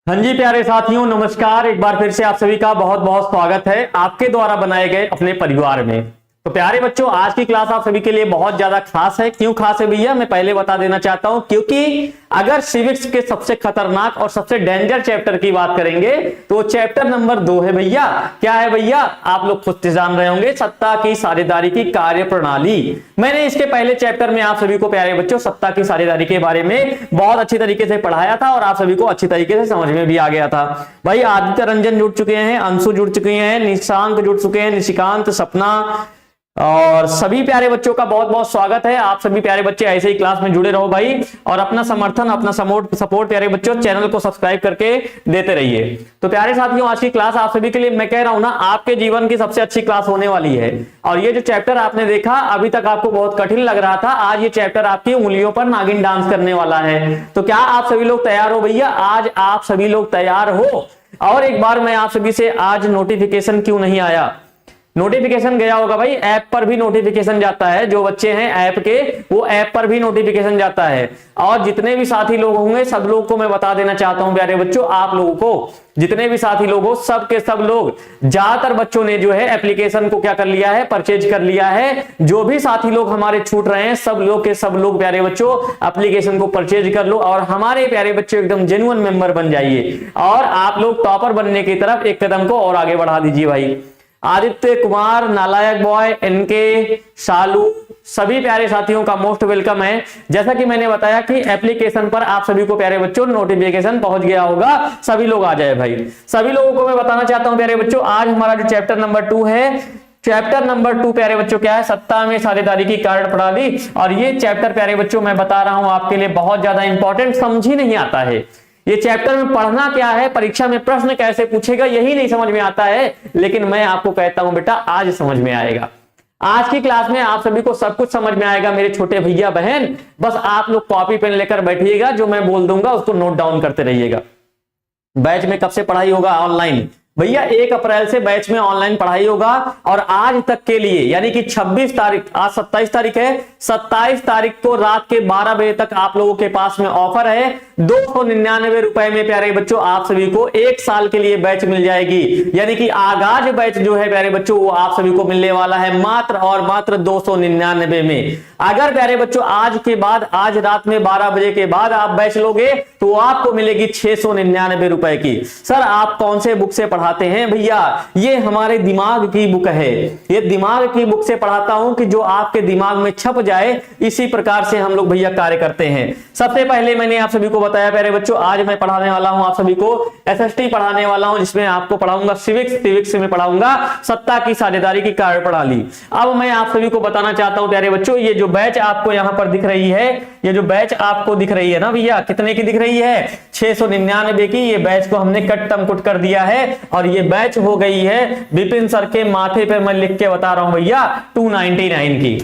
हाँ जी प्यारे साथियों, नमस्कार। एक बार फिर से आप सभी का बहुत बहुत स्वागत है आपके द्वारा बनाए गए अपने परिवार में। तो प्यारे बच्चों, आज की क्लास आप सभी के लिए बहुत ज्यादा खास है। क्यों खास है भैया, मैं पहले बता देना चाहता हूं, क्योंकि अगर सिविक्स के सबसे खतरनाक और सबसे डेंजर चैप्टर की बात करेंगे तो चैप्टर नंबर 2 है भैया। क्या है भैया, आप लोग खुद से जान रहे होंगे, सत्ता की साझेदारी की कार्य प्रणाली। मैंने इसके पहले चैप्टर में आप सभी को प्यारे बच्चों सत्ता की साझेदारी के बारे में बहुत अच्छी तरीके से पढ़ाया था और आप सभी को अच्छी तरीके से समझ में भी आ गया था। भाई आदित्य रंजन जुड़ चुके हैं, अंशु जुड़ चुके हैं, निशांक जुड़ चुके हैं, निशिकांत, सपना और सभी प्यारे बच्चों का बहुत बहुत स्वागत है। आप सभी प्यारे बच्चे ऐसे ही क्लास में जुड़े रहो भाई, और अपना समर्थन, अपना सपोर्ट प्यारे बच्चों चैनल को सब्सक्राइब करके देते रहिए। तो प्यारे साथियों, आज की क्लास आप सभी के लिए मैं कह रहा हूं ना, आपके जीवन की सबसे अच्छी क्लास होने वाली है। और ये जो चैप्टर आपने देखा अभी तक आपको बहुत कठिन लग रहा था, आज ये चैप्टर आपकी उंगलियों पर नागिन डांस करने वाला है। तो क्या आप सभी लोग तैयार हो भैया? आज आप सभी लोग तैयार हो? और एक बार मैं आप सभी से, आज नोटिफिकेशन क्यों नहीं आया? नोटिफिकेशन गया होगा भाई, ऐप पर भी नोटिफिकेशन जाता है। जो बच्चे हैं ऐप के, वो ऐप पर भी नोटिफिकेशन जाता है। और जितने भी साथी लोग होंगे सब लोग को मैं बता देना चाहता हूं प्यारे बच्चों, आप लोगों को, जितने भी साथी लोग हो, सब के सब लोग, ज्यादातर बच्चों ने जो है एप्लीकेशन को क्या कर लिया है, परचेज कर लिया है। जो भी साथी लोग हमारे छूट रहे हैं, सब लोग के सब लोग प्यारे बच्चों एप्लीकेशन को परचेज कर लो और हमारे प्यारे बच्चों एकदम जेन्युइन मेंबर बन जाइए और आप लोग टॉपर बनने की तरफ एक कदम को और आगे बढ़ा दीजिए भाई। आदित्य कुमार, नालायक बॉय, इनके, शालू, सभी प्यारे साथियों का मोस्ट वेलकम है। जैसा कि मैंने बताया कि एप्लीकेशन पर आप सभी को प्यारे बच्चों नोटिफिकेशन पहुंच गया होगा, सभी लोग आ जाए भाई। सभी लोगों को मैं बताना चाहता हूं प्यारे बच्चों, आज हमारा जो चैप्टर नंबर 2 है, चैप्टर नंबर 2 प्यारे बच्चों क्या है, सत्ता में साझेदारी की कार्य प्रणाली। और ये चैप्टर प्यारे बच्चों मैं बता रहा हूं आपके लिए बहुत ज्यादा इंपॉर्टेंट, समझ ही नहीं आता है ये चैप्टर में पढ़ना क्या है, परीक्षा में प्रश्न कैसे पूछेगा, यही नहीं समझ में आता है। लेकिन मैं आपको कहता हूं बेटा, आज समझ में आएगा। आज की क्लास में आप सभी को सब कुछ समझ में आएगा मेरे छोटे भैया बहन। बस आप लोग कॉपी पेन लेकर बैठिएगा, जो मैं बोल दूंगा उसको नोट डाउन करते रहिएगा। बैच में कब से पढ़ाई होगा? ऑनलाइन भैया 1 अप्रैल से बैच में ऑनलाइन पढ़ाई होगा। और आज तक के लिए यानी कि 26 तारीख, आज 27 तारीख है, 27 तारीख को रात के 12 बजे तक आप लोगों के पास में ऑफर है। 299 रुपए में प्यारे बच्चों आप सभी को 1 साल के लिए बैच मिल जाएगी। यानी कि आगाज बैच जो है प्यारे बच्चों वो आप सभी को मिलने वाला है मात्र और मात्र 299 में। अगर प्यारे बच्चों आज के बाद, आज रात में 12 बजे के बाद आप बैच लोगे तो आपको मिलेगी 699 रुपए की। सर आप कौन से बुक से पढ़ाते हैं भैया? ये हमारे दिमाग की बुक है, ये दिमाग की बुक से पढ़ाता हूं कि जो आपके दिमाग में छप जाए, इसी प्रकार से हम लोग भैया कार्य करते हैं। सबसे पहले मैंने आप सभी को बताया प्यारे बच्चों, आज मैं पढ़ाने वाला हूं आप सभी को एसएसटी पढ़ाने वाला हूं, जिसमें आपको पढ़ाऊंगा सिविक्स में पढ़ाऊंगा सत्ता की साझेदारी की कार्य प्रणाली। अब मैं आप सभी को बताना चाहता हूं प्यारे बच्चों, ये जो बैच आपको यहां पर दिख रही है, ये जो बैच आपको दिख रही है ना भैया, कितने की दिख रही है? 699 की। ये बैच को हमने कट टमकुट कर दिया है और ये बैच हो गई है विपिन सर के माथे पे मैं लिख के बता रहा हूं भैया 299 की।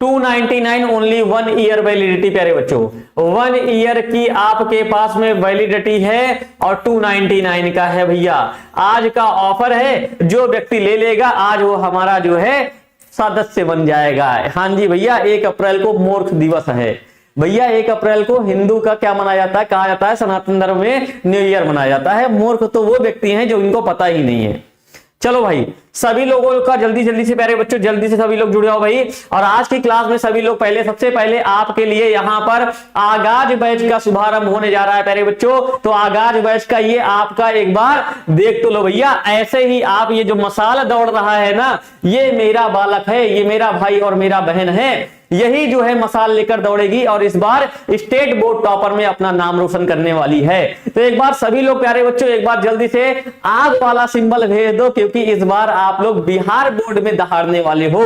299 ओनली 1 ईयर वैलिडिटी प्यारे बच्चों, 1 ईयर की आपके पास में वैलिडिटी है और 299 का है भैया। आज का ऑफर है, जो व्यक्ति ले लेगा आज वो हमारा जो है सदस्य बन जाएगा। हाँ जी भैया, 1 अप्रैल को मूर्ख दिवस है भैया। 1 अप्रैल को हिंदू का क्या मनाया जाता है? कहा जाता है सनातन धर्म में न्यू ईयर मनाया जाता है। मूर्ख तो वो व्यक्ति हैं जो इनको पता ही नहीं है। चलो भाई, सभी लोगों का जल्दी से प्यारे बच्चों, जल्दी से सभी लोग जुड़ जाओ भाई। और आज की क्लास में सभी लोग सबसे पहले आपके लिए यहाँ पर आगाज बैच का शुभारंभ होने जा रहा है प्यारे बच्चों। तो आगाज बैच का ये आपका एक बार देख तो लो भैया। ऐसे ही आप ये जो मसाला दौड़ रहा है ना, ये मेरा बालक है, ये मेरा भाई और मेरा बहन है, यही जो है मसाल लेकर दौड़ेगी और इस बार स्टेट बोर्ड टॉपर में अपना नाम रोशन करने वाली है। तो एक बार सभी लोग प्यारे बच्चों एक बार जल्दी से आग वाला सिंबल भेज दो, क्योंकि इस बार आप लोग बिहार बोर्ड में दहाड़ने वाले हो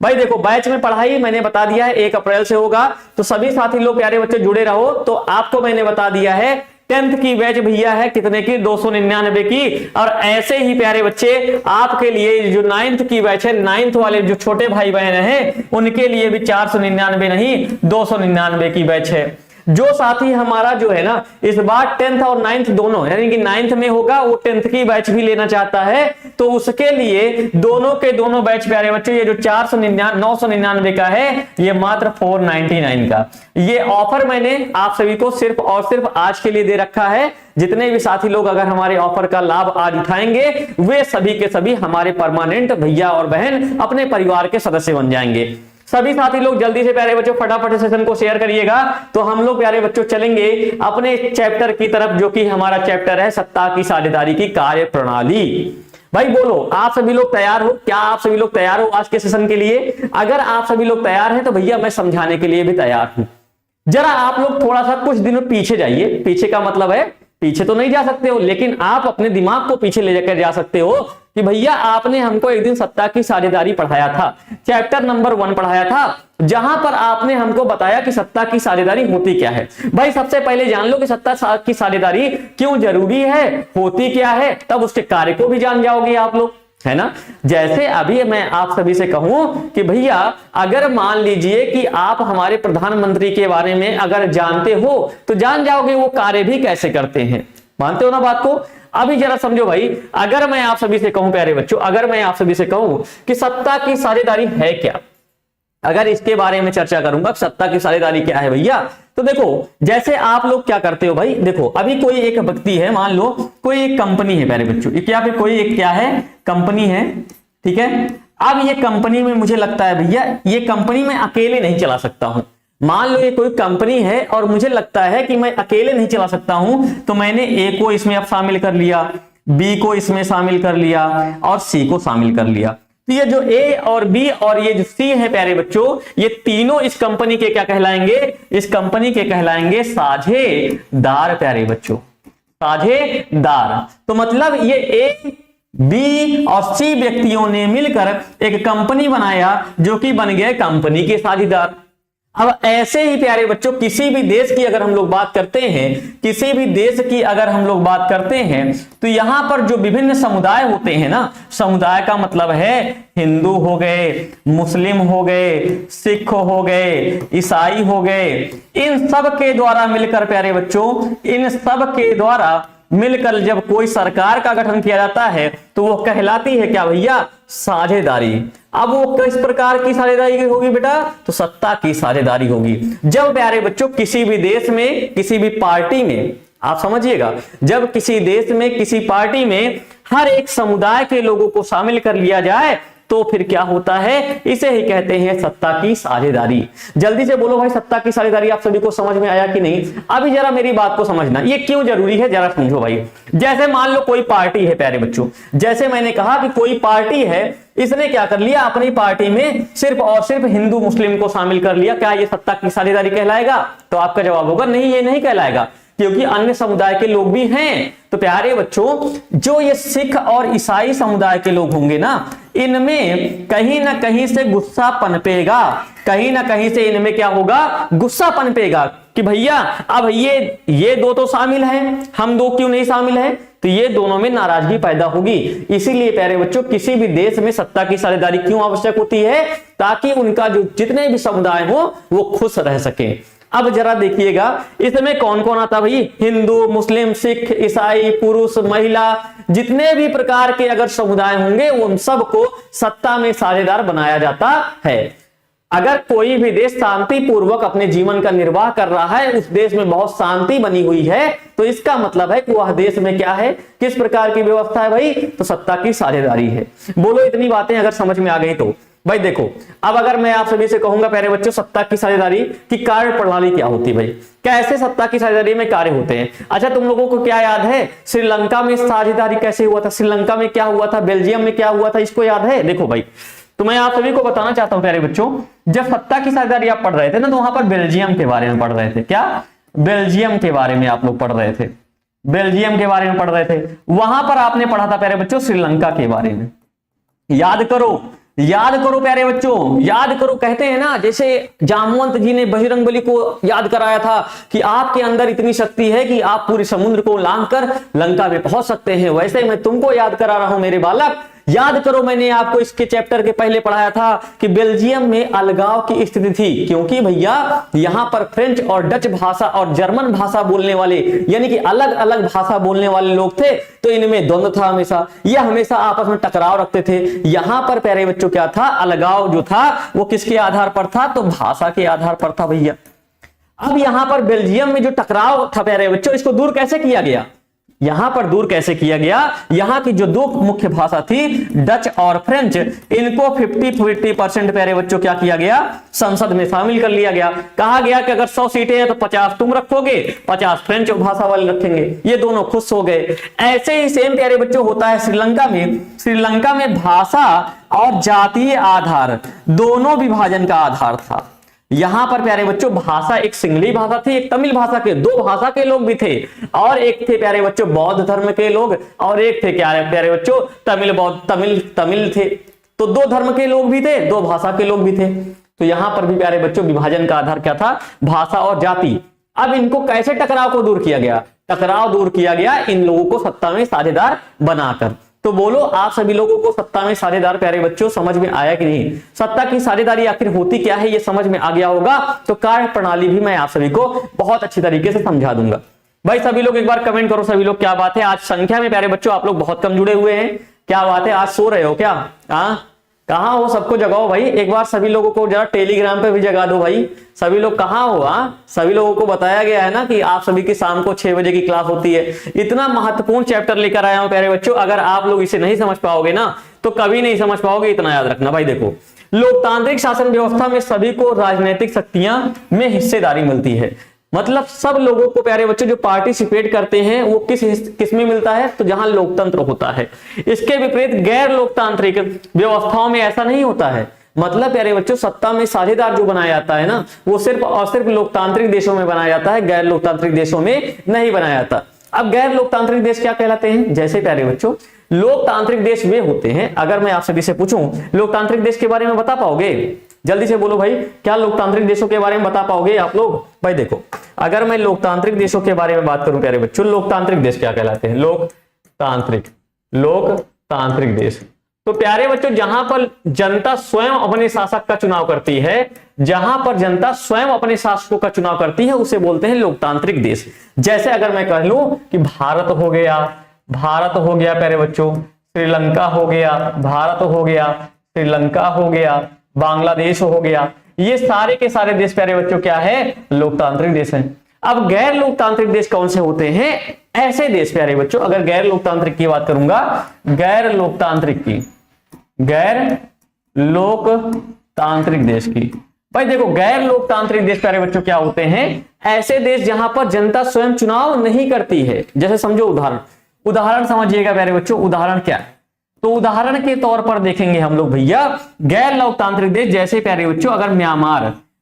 भाई। देखो बैच में पढ़ाई मैंने बता दिया है 1 अप्रैल से होगा, तो सभी साथी लोग प्यारे बच्चे जुड़े रहो। तो आपको मैंने बता दिया है 10th की बैच भैया है कितने की? 299 की। और ऐसे ही प्यारे बच्चे आपके लिए जो 9th की बैच है, 9th वाले जो छोटे भाई बहन हैं उनके लिए भी 499 नहीं 299 की बैच है। जो साथी हमारा जो है ना इस बार 10th और 9th दोनों यानी कि 9th में होगा, वो 10th की बैच भी लेना चाहता है, तो उसके लिए दोनों के दोनों बैच प्यारे बच्चों ये जो 999 का है, ये मात्र 499 का ये ऑफर मैंने आप सभी को सिर्फ और सिर्फ आज के लिए दे रखा है। जितने भी साथी लोग अगर हमारे ऑफर का लाभ आज उठाएंगे, वे सभी के सभी हमारे परमानेंट भैया और बहन अपने परिवार के सदस्य बन जाएंगे। सभी साथी लोग जल्दी से प्यारे बच्चों फटाफट सेशन को शेयर करिएगा, तो हम लोग प्यारे बच्चों चलेंगे अपने चैप्टर की तरफ, जो कि हमारा चैप्टर है सत्ता की साझेदारी की कार्य प्रणाली। भाई बोलो, आप सभी लोग तैयार हो? क्या आप सभी लोग तैयार हो आज के सेशन के लिए? अगर आप सभी लोग तैयार हैं तो भैया मैं समझाने के लिए भी तैयार हूं। जरा आप लोग थोड़ा सा कुछ दिनों पीछे जाइए। पीछे का मतलब है पीछे तो नहीं जा सकते हो, लेकिन आप अपने दिमाग को पीछे ले जाकर जा सकते हो कि भैया आपने हमको एक दिन सत्ता की साझेदारी पढ़ाया था, चैप्टर नंबर 1 पढ़ाया था, जहां पर आपने हमको बताया कि सत्ता की साझेदारी होती क्या है। भाई सबसे पहले जान लो कि सत्ता की साझेदारी क्यों जरूरी है, होती क्या है, तब उसके कार्य को भी जान जाओगे आप लोग, है ना। जैसे अभी मैं आप सभी से कहूं कि भैया अगर मान लीजिए कि आप हमारे प्रधानमंत्री के बारे में अगर जानते हो तो जान जाओगे वो कार्य भी कैसे करते हैं। मानते हो ना बात को? अभी जरा समझो भाई, अगर मैं आप सभी से कहूं प्यारे बच्चों, अगर मैं आप सभी से कहूं कि सत्ता की साझेदारी है क्या, अगर इसके बारे में चर्चा करूंगा सत्ता की साझेदारी क्या है भैया, तो देखो जैसे आप लोग क्या करते हो भाई, देखो अभी कोई एक व्यक्ति है, मान लो कोई एक कंपनी है प्यारे बच्चों, क्या फिर कोई एक क्या है कंपनी है, ठीक है। अब ये कंपनी में मुझे लगता है भैया ये कंपनी मैं अकेले नहीं चला सकता हूं। मान लो ये कोई कंपनी है और मुझे लगता है कि मैं अकेले नहीं चला सकता हूं, तो मैंने ए को इसमें अब शामिल कर लिया, बी को इसमें शामिल कर लिया और सी को शामिल कर लिया। तो ये जो ए और बी और ये जो सी है प्यारे बच्चों, ये तीनों इस कंपनी के क्या कहलाएंगे, इस कंपनी के कहलाएंगे साझेदार प्यारे बच्चों, साझेदार। तो मतलब ये ए बी और सी व्यक्तियों ने मिलकर एक कंपनी बनाया जो कि बन गए कंपनी के साझेदार। अब ऐसे ही प्यारे बच्चों किसी भी देश की अगर हम लोग बात करते हैं, किसी भी देश की अगर हम लोग बात करते हैं, तो यहां पर जो विभिन्न समुदाय होते हैं ना, समुदाय का मतलब है हिंदू हो गए, मुस्लिम हो गए, सिख हो गए, ईसाई हो गए, इन सब के द्वारा मिलकर प्यारे बच्चों, इन सब के द्वारा मिलकर जब कोई सरकार का गठन किया जाता है तो वो कहलाती है क्या भैया, साझेदारी। अब वो किस प्रकार की साझेदारी होगी बेटा, तो सत्ता की साझेदारी होगी। जब प्यारे बच्चों किसी भी देश में, किसी भी पार्टी में, आप समझिएगा, जब किसी देश में, किसी पार्टी में हर एक समुदाय के लोगों को शामिल कर लिया जाए तो फिर क्या होता है, इसे ही कहते हैं सत्ता की साझेदारी। जल्दी से बोलो भाई सत्ता की साझेदारी आप सभी को समझ में आया कि नहीं? अभी जरा मेरी बात को समझना, ये क्यों जरूरी है जरा समझो भाई। जैसे मान लो कोई पार्टी है प्यारे बच्चों, जैसे मैंने कहा कि कोई पार्टी है, इसने क्या कर लिया, अपनी पार्टी में सिर्फ और सिर्फ हिंदू मुस्लिम को शामिल कर लिया, क्या ये सत्ता की साझेदारी कहलाएगा? तो आपका जवाब होगा नहीं, ये नहीं कहलाएगा, क्योंकि अन्य समुदाय के लोग भी हैं। तो प्यारे बच्चों जो ये सिख और ईसाई समुदाय के लोग होंगे ना, इनमें कहीं ना कहीं से गुस्सा पनपेगा, कहीं ना कहीं से इनमें क्या होगा, गुस्सा पनपेगा कि भैया अब ये दो तो शामिल हैं, हम दो क्यों नहीं शामिल हैं, तो ये दोनों में नाराजगी पैदा होगी। इसीलिए प्यारे बच्चों किसी भी देश में सत्ता की साझेदारी क्यों आवश्यक होती है, ताकि उनका जो जितने भी समुदाय हो वो खुश रह सके। अब जरा देखिएगा इसमें कौन कौन आता भाई, हिंदू, मुस्लिम, सिख, ईसाई, पुरुष, महिला, जितने भी प्रकार के अगर समुदाय होंगे उन सबको सत्ता में साझेदार बनाया जाता है। अगर कोई भी देश शांति पूर्वक अपने जीवन का निर्वाह कर रहा है, उस देश में बहुत शांति बनी हुई है, तो इसका मतलब है कि वह देश में क्या है, किस प्रकार की व्यवस्था है भाई, तो सत्ता की साझेदारी है। बोलो इतनी बातें अगर समझ में आ गई तो भाई देखो, अब अगर मैं आप सभी से कहूंगा प्यारे बच्चों सत्ता की साझेदारी की कार्य प्रणाली क्या होती है भाई, कैसे सत्ता की साझेदारी में कार्य होते हैं। अच्छा तुम लोगों को क्या याद है श्रीलंका में साझेदारी कैसे हुआ था, श्रीलंका में क्या हुआ था, बेल्जियम में क्या हुआ था, इसको याद है? देखो भाई तो मैं आप सभी को बताना चाहता हूं प्यारे बच्चों, जब सत्ता की साझेदारी आप पढ़ रहे थे ना, तो वहां पर बेल्जियम के बारे में पढ़ रहे थे। क्या बेल्जियम के बारे में आप लोग पढ़ रहे थे, बेल्जियम के बारे में पढ़ रहे थे। वहां पर आपने पढ़ा था प्यारे बच्चों श्रीलंका के बारे में। याद करो, याद करो प्यारे बच्चों, याद करो। कहते हैं ना जैसे जामवंत जी ने बजरंगबली को याद कराया था कि आपके अंदर इतनी शक्ति है कि आप पूरे समुद्र को लांघकर लंका में पहुंच सकते हैं, वैसे मैं तुमको याद करा रहा हूं मेरे बालक याद करो, मैंने आपको इसके चैप्टर के पहले पढ़ाया था कि बेल्जियम में अलगाव की स्थिति थी, क्योंकि भैया यहां पर फ्रेंच और डच भाषा और जर्मन भाषा बोलने वाले, यानी कि अलग अलग भाषा बोलने वाले लोग थे, तो इनमें द्वंद्व था हमेशा, ये हमेशा आपस में टकराव रखते थे। यहां पर प्यारे बच्चों क्या था, अलगाव जो था वो किसके आधार पर था, तो भाषा के आधार पर था भैया। अब यहां पर बेल्जियम में जो टकराव था प्यारे बच्चों, इसको दूर कैसे किया गया, यहां पर दूर कैसे किया गया, यहां की जो दो मुख्य भाषा थी डच और फ्रेंच, इनको 50-50% प्यारे बच्चों क्या किया गया, संसद में शामिल कर लिया गया। कहा गया कि अगर 100 सीटें हैं तो 50 तुम रखोगे, 50 फ्रेंच भाषा वाले रखेंगे, ये दोनों खुश हो गए। ऐसे ही सेम प्यारे बच्चों होता है श्रीलंका में। श्रीलंका में भाषा और जातीय आधार दोनों विभाजन का आधार था। यहां पर प्यारे बच्चों भाषा एक सिंगली भाषा थी, एक तमिल भाषा के, दो भाषा के लोग भी थे, और एक थे प्यारे बच्चों बौद्ध धर्म के लोग, और एक थे क्या प्यारे बच्चों तमिल बौद्ध तमिल थे। तो दो धर्म के लोग भी थे, दो भाषा के लोग भी थे। तो यहां पर भी प्यारे बच्चों विभाजन का आधार क्या था, भाषा और जाति। अब इनको कैसे टकराव को दूर किया गया, टकराव दूर किया गया इन लोगों को सत्ता में साझेदार बनाकर। तो बोलो आप सभी लोगों को सत्ता में साझेदार प्यारे बच्चों समझ में आया कि नहीं, सत्ता की साझेदारी आखिर होती क्या है ये समझ में आ गया होगा। तो कार्य प्रणाली भी मैं आप सभी को बहुत अच्छी तरीके से समझा दूंगा। भाई सभी लोग एक बार कमेंट करो, सभी लोग क्या बात है, आज संख्या में प्यारे बच्चों आप लोग बहुत कम जुड़े हुए हैं, क्या बात है, आज सो रहे हो क्या, कहां हो, सबको जगाओ भाई, एक बार सभी लोगों को जरा टेलीग्राम पे भी जगा दो भाई, सभी लोग कहां हो। सभी लोगों को बताया गया है ना कि आप सभी की शाम को 6 बजे की क्लास होती है। इतना महत्वपूर्ण चैप्टर लेकर आया हूं प्यारे बच्चों, अगर आप लोग इसे नहीं समझ पाओगे ना तो कभी नहीं समझ पाओगे, इतना याद रखना भाई। देखो, लोकतांत्रिक शासन व्यवस्था में सभी को राजनीतिक शक्तियां में हिस्सेदारी मिलती है, मतलब सब लोगों को प्यारे बच्चों जो पार्टिसिपेट करते हैं वो किस में मिलता है, तो जहां लोकतंत्र होता है। इसके विपरीत गैर लोकतांत्रिक व्यवस्थाओं में ऐसा नहीं होता है, मतलब प्यारे बच्चों सत्ता में साझेदार जो बनाया जाता है ना वो सिर्फ और सिर्फ लोकतांत्रिक देशों में बनाया जाता है, गैर लोकतांत्रिक देशों में नहीं बनाया जाता। अब गैर लोकतांत्रिक देश क्या कहलाते हैं, जैसे प्यारे बच्चों लोकतांत्रिक देश वे होते हैं, अगर मैं आप सभी से पूछूं लोकतांत्रिक देश के बारे में बता पाओगे, जल्दी से बोलो भाई, क्या लोकतांत्रिक देशों के बारे में बता पाओगे आप लोग। भाई देखो, अगर मैं लोकतांत्रिक देशों के बारे में बात करूं प्यारे बच्चों, लोकतांत्रिक देश क्या कहलाते हैं, लोकतांत्रिक देश। तो प्यारे बच्चों जहां पर जनता स्वयं अपने शासक का चुनाव करती है, जहां पर जनता स्वयं अपने शासकों का चुनाव करती है उसे बोलते हैं लोकतांत्रिक देश। जैसे अगर मैं कह लूं कि भारत हो गया प्यारे बच्चों, श्रीलंका हो गया, भारत हो गया, श्रीलंका हो गया, बांग्लादेश हो गया, ये सारे के सारे देश प्यारे बच्चों क्या है, लोकतांत्रिक देश हैं। अब गैर लोकतांत्रिक देश कौन से होते हैं, ऐसे देश प्यारे बच्चों, अगर गैर लोकतांत्रिक की बात करूंगा, गैर लोकतांत्रिक देश की, भाई देखो गैर लोकतांत्रिक देश प्यारे बच्चों क्या होते हैं, ऐसे देश जहां पर जनता स्वयं चुनाव नहीं करती है। जैसे समझो उदाहरण समझिएगा प्यारे बच्चों, उदाहरण क्या है, तो उदाहरण के तौर पर देखेंगे हम लोग भैया गैर लोकतांत्रिक देश, जैसे प्यारे बच्चों अगर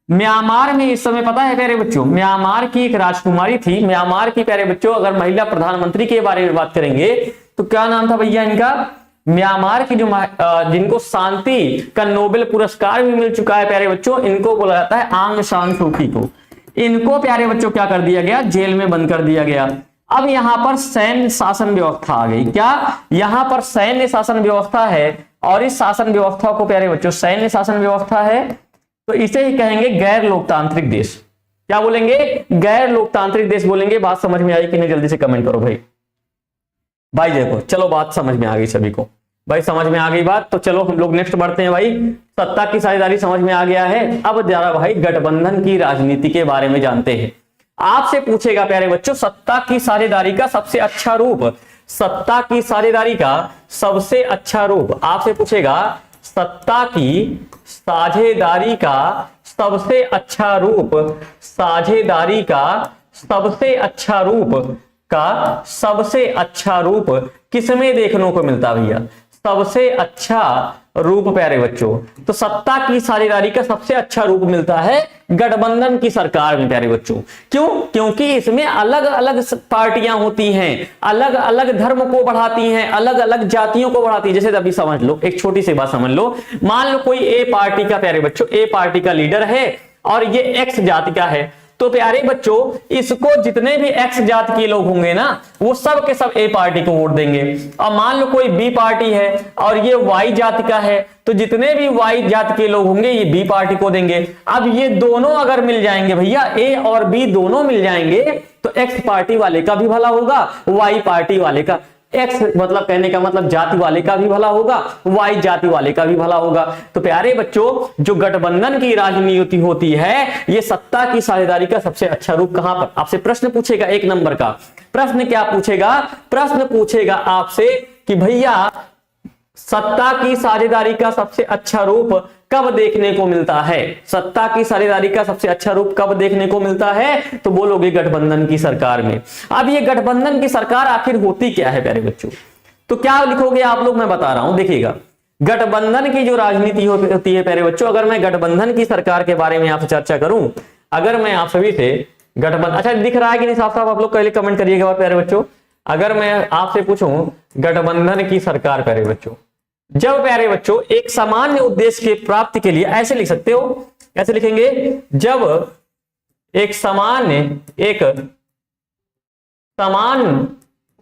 म्यांमार में इस समय पता है प्यारे बच्चों, म्यांमार की एक राजकुमारी थी, म्यांमार की प्यारे बच्चों अगर महिला प्रधानमंत्री के बारे में बात करेंगे तो क्या नाम था भैया इनका, म्यांमार की जो जिनको शांति का नोबेल पुरस्कार भी मिल चुका है प्यारे बच्चों, इनको बोला जाता है आंग सान सू की को। इनको प्यारे बच्चों क्या कर दिया गया, जेल में बंद कर दिया गया। अब यहां पर सैन्य शासन व्यवस्था आ गई, क्या यहां पर सैन्य शासन व्यवस्था है, और इस शासन व्यवस्था को प्यारे बच्चों सैन्य शासन व्यवस्था है, तो इसे ही कहेंगे गैर लोकतांत्रिक देश। क्या बोलेंगे, गैर लोकतांत्रिक देश बोलेंगे। बात समझ में आई कि नहीं, जल्दी से कमेंट करो भाई देखो, चलो बात समझ में आ गई सभी को, भाई समझ में आ गई बात, तो चलो हम लोग नेक्स्ट बढ़ते हैं भाई। सत्ता की साझेदारी समझ में आ गया है, अब जरा भाई गठबंधन की राजनीति के बारे में जानते हैं। आपसे पूछेगा प्यारे बच्चों सत्ता की साझेदारी का सबसे अच्छा रूप, सत्ता की साझेदारी का सबसे अच्छा रूप आपसे पूछेगा, सत्ता की साझेदारी का सबसे अच्छा रूप, साझेदारी का सबसे अच्छा रूप किसमें देखने को मिलता भैया, सबसे अच्छा रूप प्यारे बच्चों, तो सत्ता की साझेदारी का सबसे अच्छा रूप मिलता है गठबंधन की सरकार में प्यारे बच्चों। क्यों, क्योंकि इसमें अलग अलग पार्टियां होती हैं, अलग अलग धर्म को बढ़ाती हैं, अलग अलग जातियों को बढ़ाती है। जैसे अभी समझ लो, एक छोटी सी बात समझ लो, मान लो कोई ए पार्टी का प्यारे बच्चों, ए पार्टी का लीडर है और ये एक्स जाति का है, तो प्यारे बच्चों इसको जितने भी एक्स जाति के लोग होंगे ना वो सब के सब ए पार्टी को वोट देंगे। अब मान लो कोई बी पार्टी है और ये वाई जाति का है तो जितने भी वाई जाति के लोग होंगे ये बी पार्टी को देंगे। अब ये दोनों अगर मिल जाएंगे भैया, ए और बी दोनों मिल जाएंगे तो एक्स पार्टी वाले का भी भला होगा, वाई पार्टी वाले का, एक्स मतलब कहने का मतलब जाति वाले का भी भला होगा, वाई जाति वाले का भी भला होगा। तो प्यारे बच्चों जो गठबंधन की राजनीति होती है ये सत्ता की साझेदारी का सबसे अच्छा रूप कहां पर, आपसे प्रश्न पूछेगा 1 नंबर का प्रश्न। क्या पूछेगा? प्रश्न पूछेगा आपसे कि भैया सत्ता की साझेदारी का सबसे अच्छा रूप कब देखने को मिलता है? सत्ता की साझेदारी का सबसे अच्छा रूप कब देखने को मिलता है? तो बोलोगे गठबंधन की सरकार में। अब ये गठबंधन की सरकार आखिर होती क्या है प्यारे बच्चों? तो क्या लिखोगे आप लोग, मैं बता रहा हूं, देखिएगा। गठबंधन की जो राजनीति होती है प्यारे बच्चों, अगर मैं गठबंधन की सरकार के बारे में आपसे चर्चा करूं, अगर मैं आप सभी से गठबंधन, अच्छा दिख रहा है कि नहीं साफ साफ? आप लोग पहले कमेंट करिएगा प्यारे बच्चों। अगर मैं आपसे पूछूं गठबंधन की सरकार प्यारे बच्चों, जब प्यारे बच्चों एक सामान्य उद्देश्य की प्राप्ति के लिए, ऐसे लिख सकते हो, कैसे लिखेंगे? जब एक समान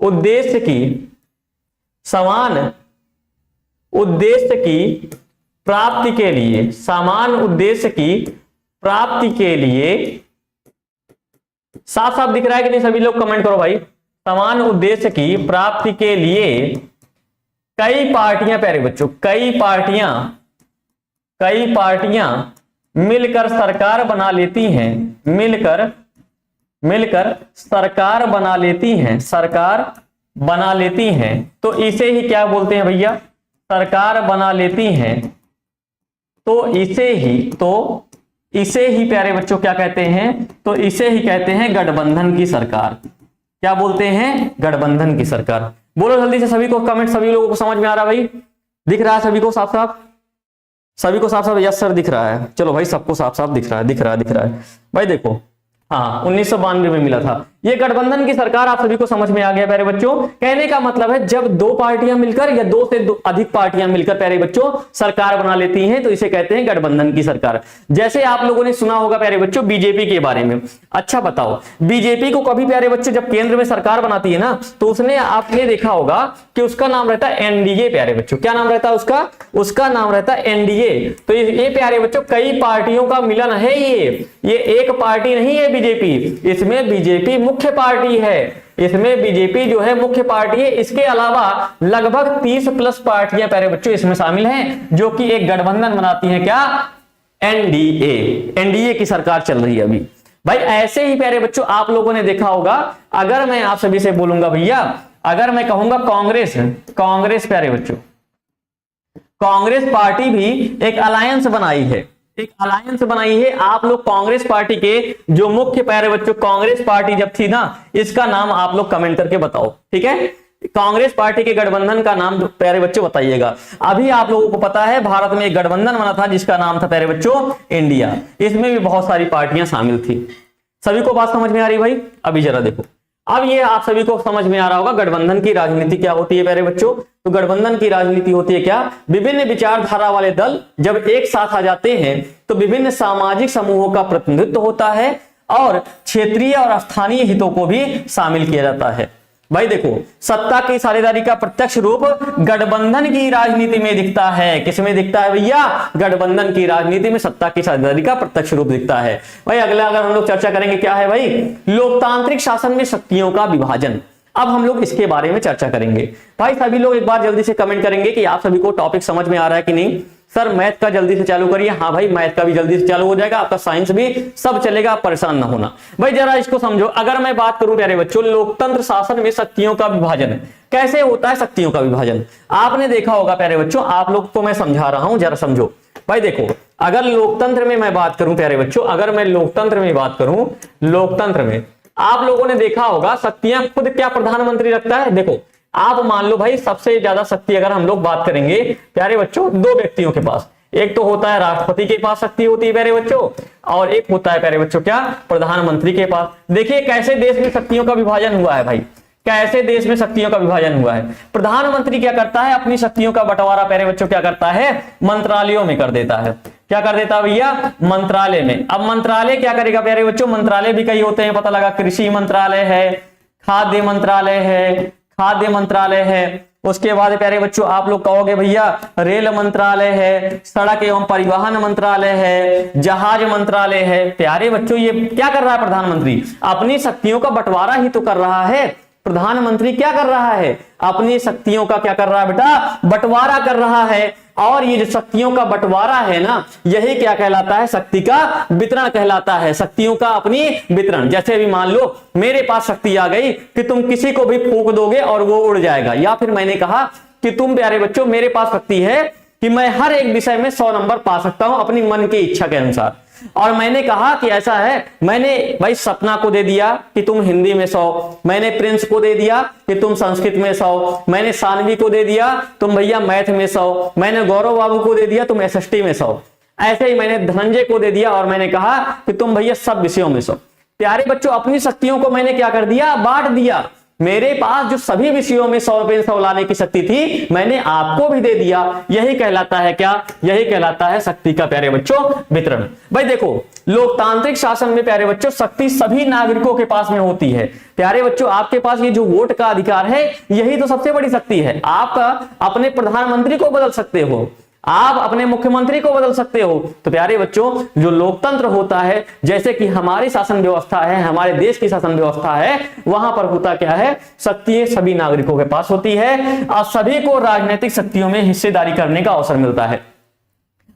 उद्देश्य की प्राप्ति के लिए, समान उद्देश्य की प्राप्ति के लिए, साफ साफ दिख रहा है कि नहीं? सभी लोग कमेंट करो भाई। समान उद्देश्य की प्राप्ति के लिए कई पार्टियां प्यारे बच्चों, कई पार्टियां मिलकर सरकार बना लेती हैं, मिलकर सरकार बना लेती हैं, तो इसे ही क्या बोलते हैं भैया? सरकार बना लेती हैं। तो इसे ही प्यारे बच्चों क्या कहते हैं? तो इसे ही कहते हैं गठबंधन की सरकार। क्या बोलते हैं? गठबंधन की सरकार। बोलो जल्दी से सभी को कमेंट, सभी लोगों को समझ में आ रहा है भाई? दिख रहा है सभी को साफ साफ? सभी को साफ साफ? यस सर दिख रहा है। चलो भाई सबको साफ साफ दिख रहा है भाई। देखो हाँ 1992 में मिला था ये गठबंधन की सरकार, आप सभी को समझ में आ गया प्यारे बच्चों। कहने का मतलब है जब 2 पार्टियां मिलकर या 2 से अधिक पार्टियां मिलकर प्यारे बच्चों सरकार बना लेती हैं तो इसे कहते हैं गठबंधन की सरकार। जैसे आप लोगों ने सुना होगा प्यारे बच्चों बीजेपी के बारे में। अच्छा बताओ, बीजेपी को कभी प्यारे बच्चों जब केंद्र में सरकार बनाती है ना तो उसने आपने देखा होगा कि उसका नाम रहता है एनडीए प्यारे बच्चों। क्या नाम रहता है उसका? उसका नाम रहता है एनडीए। तो ये प्यारे बच्चों कई पार्टियों का मिलन है। ये एक पार्टी नहीं है बीजेपी, इसमें बीजेपी मुख्य पार्टी है, इसमें बीजेपी जो है मुख्य पार्टी है। इसके अलावा लगभग 30+ पार्टियां प्यारे बच्चों इसमें शामिल हैं जो कि एक गठबंधन बनाती हैं। क्या? एनडीए। एनडीए की सरकार चल रही है अभी भाई। ऐसे ही प्यारे बच्चों आप लोगों ने देखा होगा, अगर मैं आप सभी से बोलूंगा भैया, अगर मैं कहूंगा कांग्रेस प्यारे बच्चों, कांग्रेस पार्टी भी एक अलायंस बनाई है, आप लोग कांग्रेस पार्टी के जो मुख्य प्यारे बच्चों, कांग्रेस पार्टी जब थी ना, इसका नाम आप लोग कमेंट करके बताओ, ठीक है? कांग्रेस पार्टी के गठबंधन का नाम प्यारे बच्चों बताइएगा। अभी आप लोगों को पता है भारत में एक गठबंधन बना था जिसका नाम था प्यारे बच्चों इंडिया। इसमें भी बहुत सारी पार्टियां शामिल थी। सभी को बात समझ में आ रही भाई? अभी जरा देखो, अब ये आप सभी को समझ में आ रहा होगा गठबंधन की राजनीति क्या होती है प्यारे बच्चों। तो गठबंधन की राजनीति होती है क्या? विभिन्न विचारधारा वाले दल जब एक साथ आ जाते हैं तो विभिन्न सामाजिक समूहों का प्रतिनिधित्व होता है और क्षेत्रीय और स्थानीय हितों को भी शामिल किया जाता है। भाई देखो, सत्ता की साझेदारी का प्रत्यक्ष रूप गठबंधन की राजनीति में दिखता है। किसमें दिखता है भैया? गठबंधन की राजनीति में सत्ता की साझेदारी का प्रत्यक्ष रूप दिखता है। भाई अगला अगर हम लोग चर्चा करेंगे क्या है भाई? लोकतांत्रिक शासन में शक्तियों का विभाजन। अब हम लोग इसके बारे में चर्चा करेंगे। भाई सभी लोग एक बार जल्दी से कमेंट करेंगे कि आप सभी को टॉपिक समझ में आ रहा है कि नहीं। सर मैथ का जल्दी से चालू करिए। हाँ भाई मैथ का भी जल्दी से चालू हो जाएगा, आपका साइंस भी सब चलेगा, आप परेशान ना होना। भाई जरा इसको समझो, अगर मैं बात करूं प्यारे बच्चों लोकतंत्र शासन में शक्तियों का विभाजन कैसे होता है? शक्तियों का विभाजन आपने देखा होगा प्यारे बच्चों, आप लोग को मैं समझा रहा हूं, जरा समझो। भाई देखो, अगर लोकतंत्र में मैं बात करूं प्यारे बच्चों, अगर मैं लोकतंत्र में बात करूं, लोकतंत्र में आप लोगों ने देखा होगा शक्तियां खुद क्या प्रधानमंत्री रखता है। देखो आप मान लो भाई सबसे ज्यादा शक्ति अगर हम लोग बात करेंगे प्यारे बच्चों 2 व्यक्तियों के पास, एक तो होता है राष्ट्रपति के पास शक्ति होती है प्यारे बच्चों, और एक होता है प्यारे बच्चों क्या? प्रधानमंत्री के पास। देखिए कैसे देश में शक्तियों का विभाजन हुआ है भाई, कैसे देश में शक्तियों का विभाजन हुआ है। प्रधानमंत्री क्या करता है? अपनी शक्तियों का बंटवारा प्यारे बच्चों क्या करता है? मंत्रालयों में कर देता है। क्या कर देता भैया, मंत्रालय में। अब मंत्रालय क्या करेगा प्यारे बच्चों, मंत्रालय भी कई होते हैं, पता लगा कृषि मंत्रालय है, खाद्य मंत्रालय है, उसके बाद प्यारे बच्चों आप लोग कहोगे भैया रेल मंत्रालय है, सड़क एवं परिवहन मंत्रालय है, जहाज मंत्रालय है। प्यारे बच्चों ये क्या कर रहा है प्रधानमंत्री, अपनी शक्तियों का बंटवारा ही तो कर रहा है। प्रधानमंत्री क्या कर रहा है, अपनी शक्तियों का क्या कर रहा है बेटा, बंटवारा कर रहा है। और ये जो शक्तियों का बंटवारा है ना, यही क्या कहलाता है, शक्ति का वितरण कहलाता है। शक्तियों का अपनी वितरण, जैसे भी मान लो मेरे पास शक्ति आ गई कि तुम किसी को भी फूंक दोगे और वो उड़ जाएगा, या फिर मैंने कहा कि तुम प्यारे बच्चों मेरे पास शक्ति है कि मैं हर एक विषय में 100 नंबर पा सकता हूं अपनी मन की इच्छा के अनुसार। और मैंने कहा कि ऐसा है, मैंने भाई सपना को दे दिया कि तुम हिंदी में 100, मैंने प्रिंस को दे दिया कि तुम संस्कृत में 100, मैंने सानवी को दे दिया तुम भैया मैथ में 100, मैंने गौरव बाबू को दे दिया तुम एसएसटी में 100, ऐसे ही मैंने धनंजय को दे दिया और मैंने कहा कि तुम भैया सब विषयों में 100। प्यारे बच्चों अपनी शक्तियों को मैंने क्या कर दिया, बांट दिया। मेरे पास जो सभी विषयों में 100 पे 100 लाने की शक्ति थी मैंने आपको भी दे दिया। यही कहलाता है क्या, यही कहलाता है शक्ति का प्यारे बच्चों वितरण। भाई देखो लोकतांत्रिक शासन में प्यारे बच्चों शक्ति सभी नागरिकों के पास में होती है। प्यारे बच्चों आपके पास ये जो वोट का अधिकार है यही तो सबसे बड़ी शक्ति है। आप अपने प्रधानमंत्री को बदल सकते हो, आप अपने मुख्यमंत्री को बदल सकते हो। तो प्यारे बच्चों जो लोकतंत्र होता है, जैसे कि हमारी शासन व्यवस्था है, हमारे देश की शासन व्यवस्था है, वहां पर होता क्या है, शक्तियां सभी नागरिकों के पास होती है और सभी को राजनीतिक शक्तियों में हिस्सेदारी करने का अवसर मिलता है।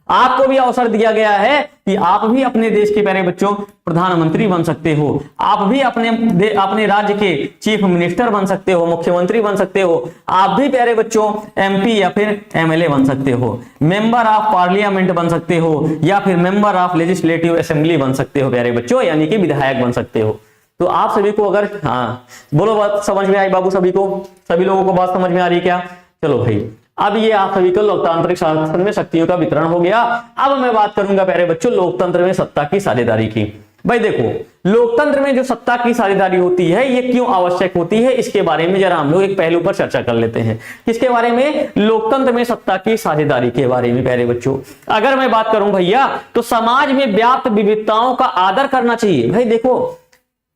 आपको भी अवसर दिया गया है कि आप भी अपने देश के प्यारे बच्चों प्रधानमंत्री बन सकते हो, आप भी अपने राज्य के चीफ मिनिस्टर बन सकते हो, मुख्यमंत्री बन सकते हो, आप भी प्यारे बच्चों एमपी या फिर एमएलए बन सकते हो, मेंबर ऑफ पार्लियामेंट बन सकते हो, या फिर मेंबर ऑफ लेजिस्लेटिव असेंबली बन सकते हो प्यारे बच्चों, यानी कि विधायक बन सकते हो। तो आप सभी को अगर हाँ बोलो बात समझ में आई बाबू, सभी को, सभी लोगों को बात समझ में आ रही क्या? चलो भाई अब ये आप सभी को लोकतांत्रिक शासन में शक्तियों का वितरण हो गया। अब मैं बात करूंगा प्यारे बच्चों लोकतंत्र में सत्ता की साझेदारी की। भाई देखो लोकतंत्र में जो सत्ता की साझेदारी होती है ये क्यों आवश्यक होती है, इसके बारे में जरा हम लोग एक पहलू पर चर्चा कर लेते हैं। किसके बारे में? लोकतंत्र में सत्ता की साझेदारी के बारे में। प्यारे बच्चों अगर मैं बात करूं भैया तो समाज में व्याप्त विविधताओं का आदर करना चाहिए। भाई देखो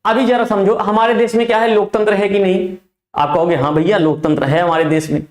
अभी जरा समझो हमारे देश में क्या है, लोकतंत्र है कि नहीं? आप कहोगे हाँ भैया लोकतंत्र है हमारे देश में।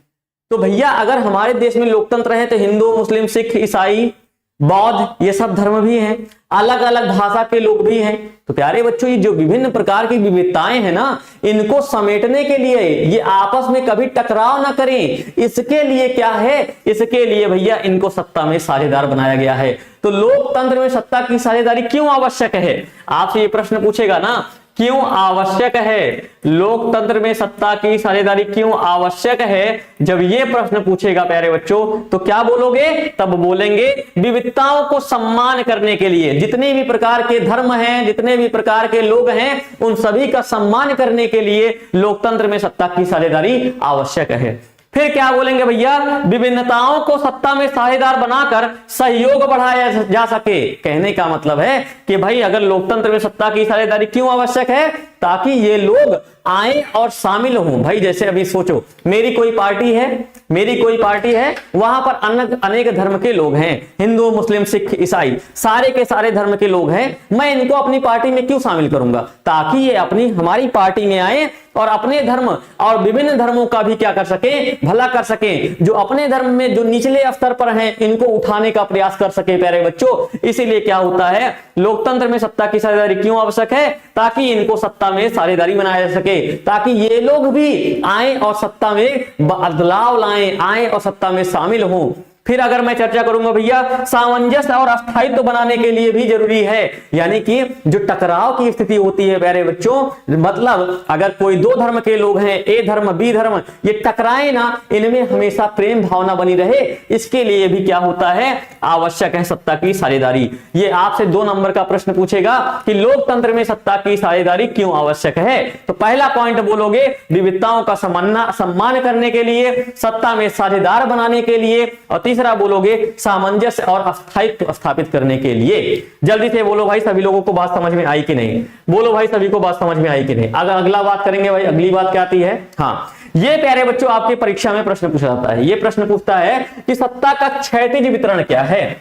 तो भैया अगर हमारे देश में लोकतंत्र है तो हिंदू, मुस्लिम, सिख, ईसाई, बौद्ध ये सब धर्म भी हैं, अलग अलग भाषा के लोग भी हैं। तो प्यारे बच्चों ये जो विभिन्न प्रकार की विविधताएं हैं ना, इनको समेटने के लिए ये आपस में कभी टकराव ना करें, इसके लिए क्या है, इसके लिए भैया इनको सत्ता में साझेदार बनाया गया है। तो लोकतंत्र में सत्ता की साझेदारी क्यों आवश्यक है? आपसे ये प्रश्न पूछेगा ना, क्यों आवश्यक है लोकतंत्र में सत्ता की साझेदारी, क्यों आवश्यक है? जब ये प्रश्न पूछेगा प्यारे बच्चों तो क्या बोलोगे? तब बोलेंगे विविधताओं को सम्मान करने के लिए, जितने भी प्रकार के धर्म हैं, जितने भी प्रकार के लोग हैं, उन सभी का सम्मान करने के लिए लोकतंत्र में सत्ता की साझेदारी आवश्यक है। फिर क्या बोलेंगे भैया? विभिन्नताओं को सत्ता में साझेदार बनाकर सहयोग बढ़ाया जा सके। कहने का मतलब है कि भाई अगर लोकतंत्र में सत्ता की साझेदारी क्यों आवश्यक है? ताकि ये लोग आए और शामिल हों। भाई जैसे अभी सोचो मेरी कोई पार्टी है, वहां पर अनेक धर्म के लोग हैं, हिंदू, मुस्लिम, सिख, ईसाई, सारे के सारे धर्म के लोग हैं। मैं इनको अपनी पार्टी में क्यों शामिल करूंगा? ताकि ये हमारी पार्टी में आए और अपने धर्म और विभिन्न धर्मों का भी क्या कर सके, भला कर सके। जो अपने धर्म में जो निचले स्तर पर हैं इनको उठाने का प्रयास कर सके प्यारे बच्चों। इसीलिए क्या होता है लोकतंत्र में सत्ता की साझेदारी क्यों आवश्यक है? ताकि इनको सत्ता में साझेदारी बनाया जा सके, ताकि ये लोग भी आए और सत्ता में बदलाव लाएं, आए और सत्ता में शामिल हों। फिर अगर मैं चर्चा करूंगा भैया सामंजस्य और स्थायित्व बनाने के लिए भी जरूरी है, यानी कि जो टकराव की स्थिति होती है प्यारे बच्चों, मतलब अगर कोई दो धर्म के लोग हैं, ए धर्म बी धर्म, ये टकराए ना, इनमें हमेशा प्रेम भावना बनी रहे, इसके लिए भी क्या होता है, आवश्यक है सत्ता की साझेदारी। ये आपसे 2 नंबर का प्रश्न पूछेगा कि लोकतंत्र में सत्ता की साझेदारी क्यों आवश्यक है। तो पहला पॉइंट बोलोगे विविधताओं का सम्मान करने के लिए, सत्ता में साझेदार बनाने के लिए, और तीसरा बोलोगे सामंजस्य और स्थायित्व स्थापित करने के लिए। जल्दी से बोलो भाई सभी लोगों को बात समझ में आई कि नहीं? बोलो भाई सभी को बात समझ में आई कि नहीं? अगर अगला बात करेंगे भाई, अगली बात क्या आती है? हाँ ये प्यारे बच्चों आपके परीक्षा में प्रश्न पूछा जाता है। ये प्रश्न पूछता है कि सत्ता का क्षैतिज वितरण क्या है।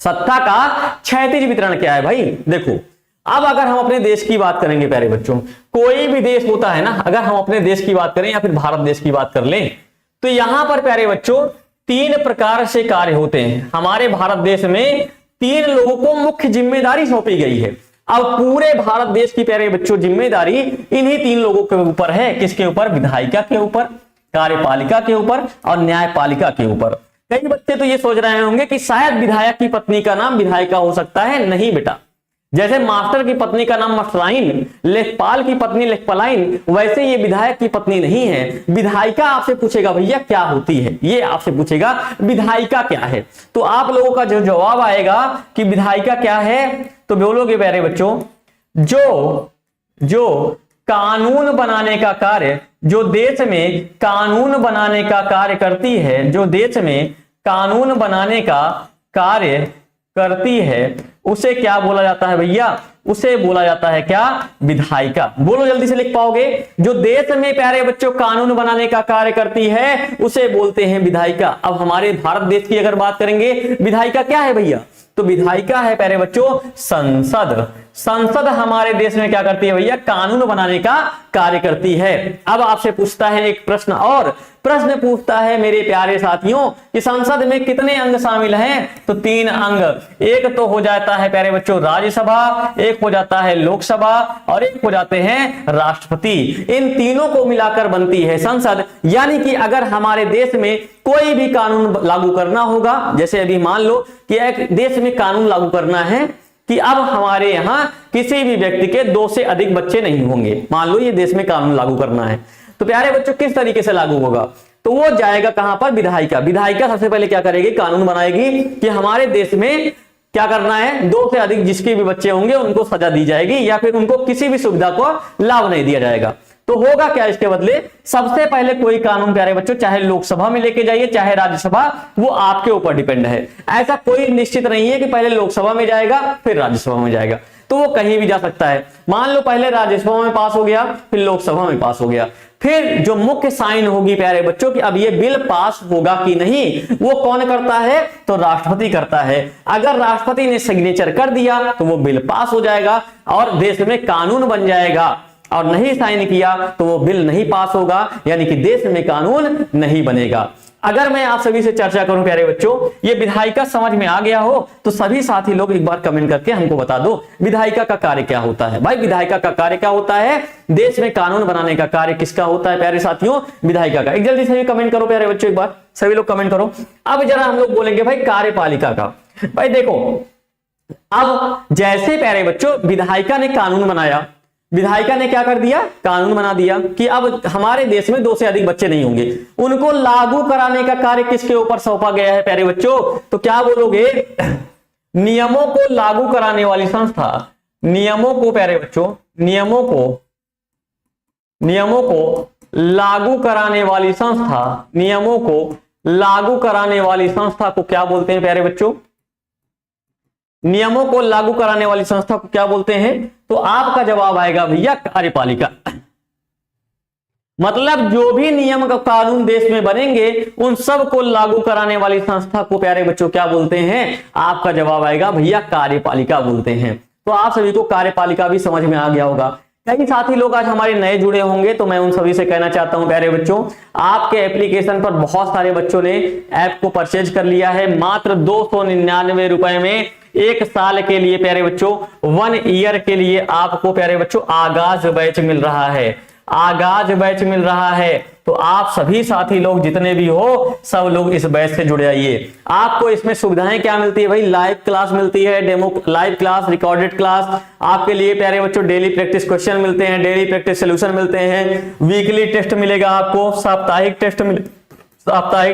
सत्ता का क्षैतिज वितरण क्या है भाई? देखो, अब अगर हम अपने देश की बात करेंगे प्यारे बच्चों, कोई भी देश होता है ना, अगर हम अपने देश की बात करें या फिर भारत देश की बात कर लें, तो यहां पर प्यारे बच्चों 3 प्रकार से कार्य होते हैं। हमारे भारत देश में 3 लोगों को मुख्य जिम्मेदारी सौंपी गई है। अब पूरे भारत देश की प्यारे बच्चों जिम्मेदारी इन्हीं 3 लोगों के ऊपर है। किसके ऊपर? विधायिका के ऊपर, कार्यपालिका के ऊपर और न्यायपालिका के ऊपर। कई बच्चे तो ये सोच रहे होंगे कि शायद विधायक की पत्नी का नाम विधायिका हो सकता है। नहीं बेटा, जैसे मास्टर की पत्नी का नाम मास्टराइन, लेखपाल की पत्नी लेखपालाइन, वैसे ये विधायक की पत्नी नहीं है। विधायिका आपसे पूछेगा भैया क्या होती है, ये आपसे पूछेगा विधायिका क्या है। तो आप लोगों का जो जवाब आएगा कि विधायिका क्या है, तो बोलोगे प्यारे बच्चों, जो कानून बनाने का कार्य, जो देश में कानून बनाने का कार्य करती है, जो देश में कानून बनाने का कार्य करती है, उसे क्या बोला जाता है भैया? उसे बोला जाता है क्या? विधायिका। बोलो जल्दी से, लिख पाओगे? जो देश में प्यारे बच्चों कानून बनाने का कार्य करती है उसे बोलते हैं विधायिका। अब हमारे भारत देश की अगर बात करेंगे, विधायिका क्या है भैया? तो विधायिका है प्यारे बच्चों संसद। संसद हमारे देश में क्या करती है भैया? कानून बनाने का कार्य करती है। अब आपसे पूछता है एक प्रश्न, और प्रश्न पूछता है मेरे प्यारे साथियों कि संसद में कितने अंग शामिल हैं? तो 3 अंग। एक तो हो जाता है प्यारे बच्चों राज्यसभा, एक हो जाता है लोकसभा और एक हो जाते हैं राष्ट्रपति। इन तीनों को मिलाकर बनती है संसद। यानी कि अगर हमारे देश में कोई भी कानून लागू करना होगा, जैसे अभी मान लो कि एक देश में कानून लागू करना है कि अब हमारे यहां किसी भी व्यक्ति के 2 से अधिक बच्चे नहीं होंगे, मान लो ये देश में कानून लागू करना है, तो प्यारे बच्चों किस तरीके से लागू होगा? तो वो जाएगा कहां पर? विधायिका। विधायिका सबसे पहले क्या करेगी? कानून बनाएगी कि हमारे देश में क्या करना है, 2 से अधिक जिसके भी बच्चे होंगे उनको सजा दी जाएगी या फिर उनको किसी भी सुविधा को लाभ नहीं दिया जाएगा। तो होगा क्या इसके बदले? सबसे पहले कोई कानून प्यारे बच्चों चाहे लोकसभा में लेके जाइए चाहे राज्यसभा, वो आपके ऊपर डिपेंड है। ऐसा कोई निश्चित नहीं है कि पहले लोकसभा में जाएगा फिर राज्यसभा में जाएगा, तो वो कहीं भी जा सकता है। मान लो पहले राज्यसभा में पास हो गया फिर लोकसभा में पास हो गया, फिर जो मुख्य साइन होगी प्यारे बच्चों कि अब ये बिल पास होगा कि नहीं, वो कौन करता है? तो राष्ट्रपति करता है। अगर राष्ट्रपति ने सिग्नेचर कर दिया तो वो बिल पास हो जाएगा और देश में कानून बन जाएगा, और नहीं साइन किया तो वो बिल नहीं पास होगा, यानी कि देश में कानून नहीं बनेगा। अगर मैं आप सभी से चर्चा करूं प्यारे बच्चों, ये विधायिका समझ में आ गया हो तो सभी साथी लोग एक बार कमेंट करके हमको बता दो विधायिका का कार्य क्या होता है। भाई विधायिका का कार्य क्या होता है? देश में कानून बनाने का कार्य किसका होता है प्यारे साथियों? विधायिका का। एक जल्दी से कमेंट करो प्यारे बच्चों, एक बार सभी लोग कमेंट करो। अब जरा हम लोग बोलेंगे भाई कार्यपालिका का। भाई देखो, अब जैसे प्यारे बच्चों विधायिका ने कानून बनाया, विधायिका ने क्या कर दिया? कानून बना दिया कि अब हमारे देश में 2 से अधिक बच्चे नहीं होंगे, उनको लागू कराने का कार्य किसके ऊपर सौंपा गया है प्यारे बच्चों? तो क्या बोलोगे? नियमों को लागू कराने वाली संस्था, नियमों को प्यारे बच्चों, नियमों को लागू कराने वाली संस्था, नियमों को लागू कराने वाली संस्था को क्या बोलते हैं प्यारे बच्चों? नियमों को लागू कराने वाली संस्था को क्या बोलते हैं? तो आपका जवाब आएगा भैया कार्यपालिका। मतलब जो भी नियम का कानून देश में बनेंगे उन सब को लागू कराने वाली संस्था को प्यारे बच्चों क्या बोलते हैं? आपका जवाब आएगा भैया कार्यपालिका बोलते हैं। तो आप सभी को कार्यपालिका भी समझ में आ गया होगा। कई साथी लोग आज हमारे नए जुड़े होंगे तो मैं उन सभी से कहना चाहता हूं प्यारे बच्चों, आपके एप्लीकेशन पर बहुत सारे बच्चों ने ऐप को परचेज कर लिया है मात्र 299 रुपए में। 1 साल के लिए प्यारे बच्चों, 1 ईयर के लिए आपको प्यारे बच्चों आगाज बैच मिल रहा है, आगाज बैच मिल रहा है। तो आप सभी साथी लोग जितने भी हो सब लोग इस बैच से जुड़ जाइए। आपको इसमें सुविधाएं क्या मिलती है भाई? लाइव क्लास मिलती है, demo live class, recorded class आपके लिए प्यारे बच्चों, डेली प्रैक्टिस क्वेश्चन मिलते हैं, डेली प्रैक्टिस सोल्यूशन मिलते हैं, वीकली टेस्ट मिलेगा आपको, साप्ताहिक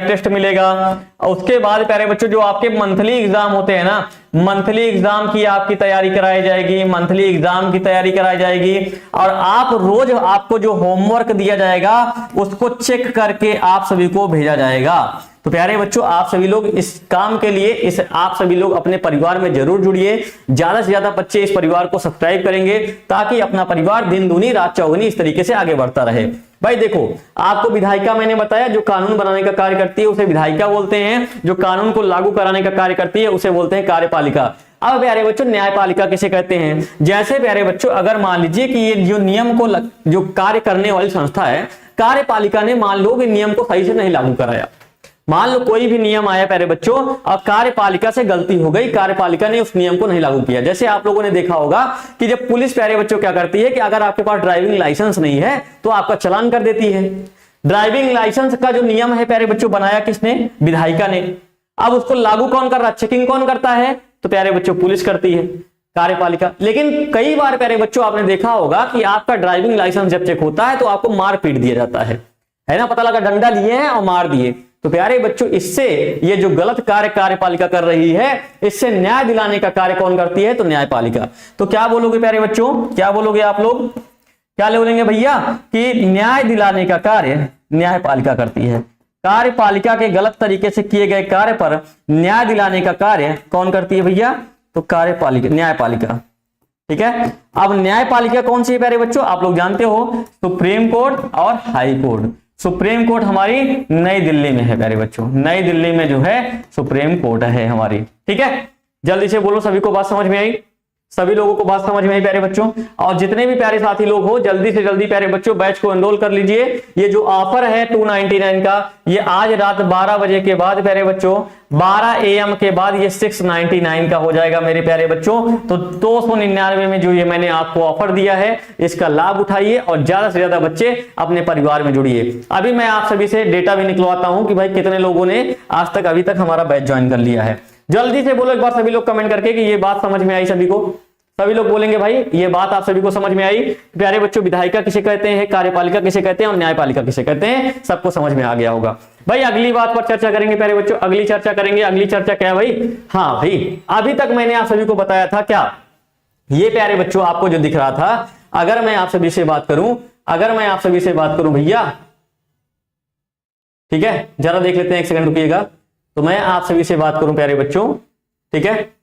टेस्ट मिलेगा। उसके बाद प्यारे बच्चों जो आपके मंथली एग्जाम होते हैं ना, मंथली एग्जाम की आपकी तैयारी कराई जाएगी, मंथली एग्जाम की तैयारी कराई जाएगी और आप रोज आपको जो होमवर्क दिया जाएगा उसको चेक करके आप सभी को भेजा जाएगा। तो प्यारे बच्चों आप सभी लोग इस काम के लिए आप सभी लोग अपने परिवार में जरूर जुड़िए। ज्यादा से ज्यादा बच्चे इस परिवार को सब्सक्राइब करेंगे ताकि अपना परिवार दिन दूनी रात चौगुनी इस तरीके से आगे बढ़ता रहे। भाई देखो, आपको विधायिका मैंने बताया जो कानून बनाने का कार्य करती है उसे विधायिका बोलते हैं, जो कानून को लागू कराने का कार्य करती है उसे बोलते हैं कार्यपालिका। अब प्यारे बच्चों न्यायपालिका किसे कहते हैं? जैसे प्यारे बच्चों अगर मान लीजिए कि ये जो नियम को जो कार्य करने वाली संस्था है, कार्यपालिका ने मान लो कि नियम को सही से नहीं लागू कराया, मान लो कोई भी नियम आया प्यारे बच्चों और कार्यपालिका से गलती हो गई, कार्यपालिका ने उस नियम को नहीं लागू किया। जैसे आप लोगों ने देखा होगा कि जब पुलिस प्यारे बच्चों क्या करती है कि अगर आपके पास ड्राइविंग लाइसेंस नहीं है तो आपका चालान कर देती है। ड्राइविंग लाइसेंस का जो नियम है प्यारे बच्चों बनाया किसने? विधायिका ने। अब उसको लागू कौन कर रहा है? चेकिंग कौन करता है? तो प्यारे बच्चों पुलिस करती है, कार्यपालिका। लेकिन कई बार प्यारे बच्चों आपने देखा होगा कि आपका ड्राइविंग लाइसेंस जब चेक होता है तो आपको मार पीट दिया जाता है ना, पता लगा डंडा लिए हैं और मार दिए। तो प्यारे बच्चों इससे ये जो गलत कार्य कार्यपालिका कर रही है, इससे न्याय दिलाने का कार्य कौन करती है? तो न्यायपालिका। तो क्या बोलोगे प्यारे बच्चों, क्या बोलोगे आप लोग? क्या बोलेंगे भैया कि न्याय दिलाने का कार्य न्यायपालिका करती है। कार्यपालिका के गलत तरीके से किए गए कार्य पर न्याय दिलाने का कार्य कौन करती है भैया? तो कार्यपालिका, न्यायपालिका। ठीक है। अब न्यायपालिका कौन सी है प्यारे बच्चों? आप लोग जानते हो सुप्रीम कोर्ट और हाई कोर्ट। सुप्रीम कोर्ट हमारी नई दिल्ली में है प्यारे बच्चों, नई दिल्ली में जो है सुप्रीम कोर्ट है हमारी। ठीक है, जल्दी से बोलो, सभी को बात समझ में आई? सभी लोगों को बात समझ में आई प्यारे बच्चों? और जितने भी प्यारे साथी लोग हो जल्दी से जल्दी प्यारे बच्चों बैच को एनरोल कर लीजिए। ये जो ऑफर है 299 का, ये आज रात 12 बजे के बाद प्यारे बच्चों 12 AM के बाद ये 699 का हो जाएगा मेरे प्यारे बच्चों। तो 299 में जो ये मैंने आपको ऑफर दिया है इसका लाभ उठाइए और ज्यादा से ज्यादा बच्चे अपने परिवार में जुड़िए। अभी मैं आप सभी से डेटा भी निकलवाता हूं कि भाई कितने लोगों ने आज तक अभी तक हमारा बैच ज्वाइन कर लिया है। जल्दी से बोलो एक बार सभी लोग कमेंट करके कि ये बात समझ में आई सभी को। सभी लोग बोलेंगे भाई ये बात आप सभी को समझ में आई। प्यारे बच्चों विधायिका किसे कहते हैं, कार्यपालिका किसे कहते हैं और न्यायपालिका किसे कहते हैं, सबको समझ में आ गया होगा। भाई अगली बात पर चर्चा करेंगे प्यारे बच्चों, अगली चर्चा करेंगे। अगली चर्चा क्या है भाई? हाँ भाई, अभी तक मैंने आप सभी को बताया था क्या, ये प्यारे बच्चों आपको जो दिख रहा था, अगर मैं आप सभी से बात करूं, अगर मैं आप सभी से बात करूं भैया, ठीक है, जरा देख लेते हैं, एक सेकंड रुकिएगा। तो मैं आप सभी से बात करूं प्यारे बच्चों, ठीक है,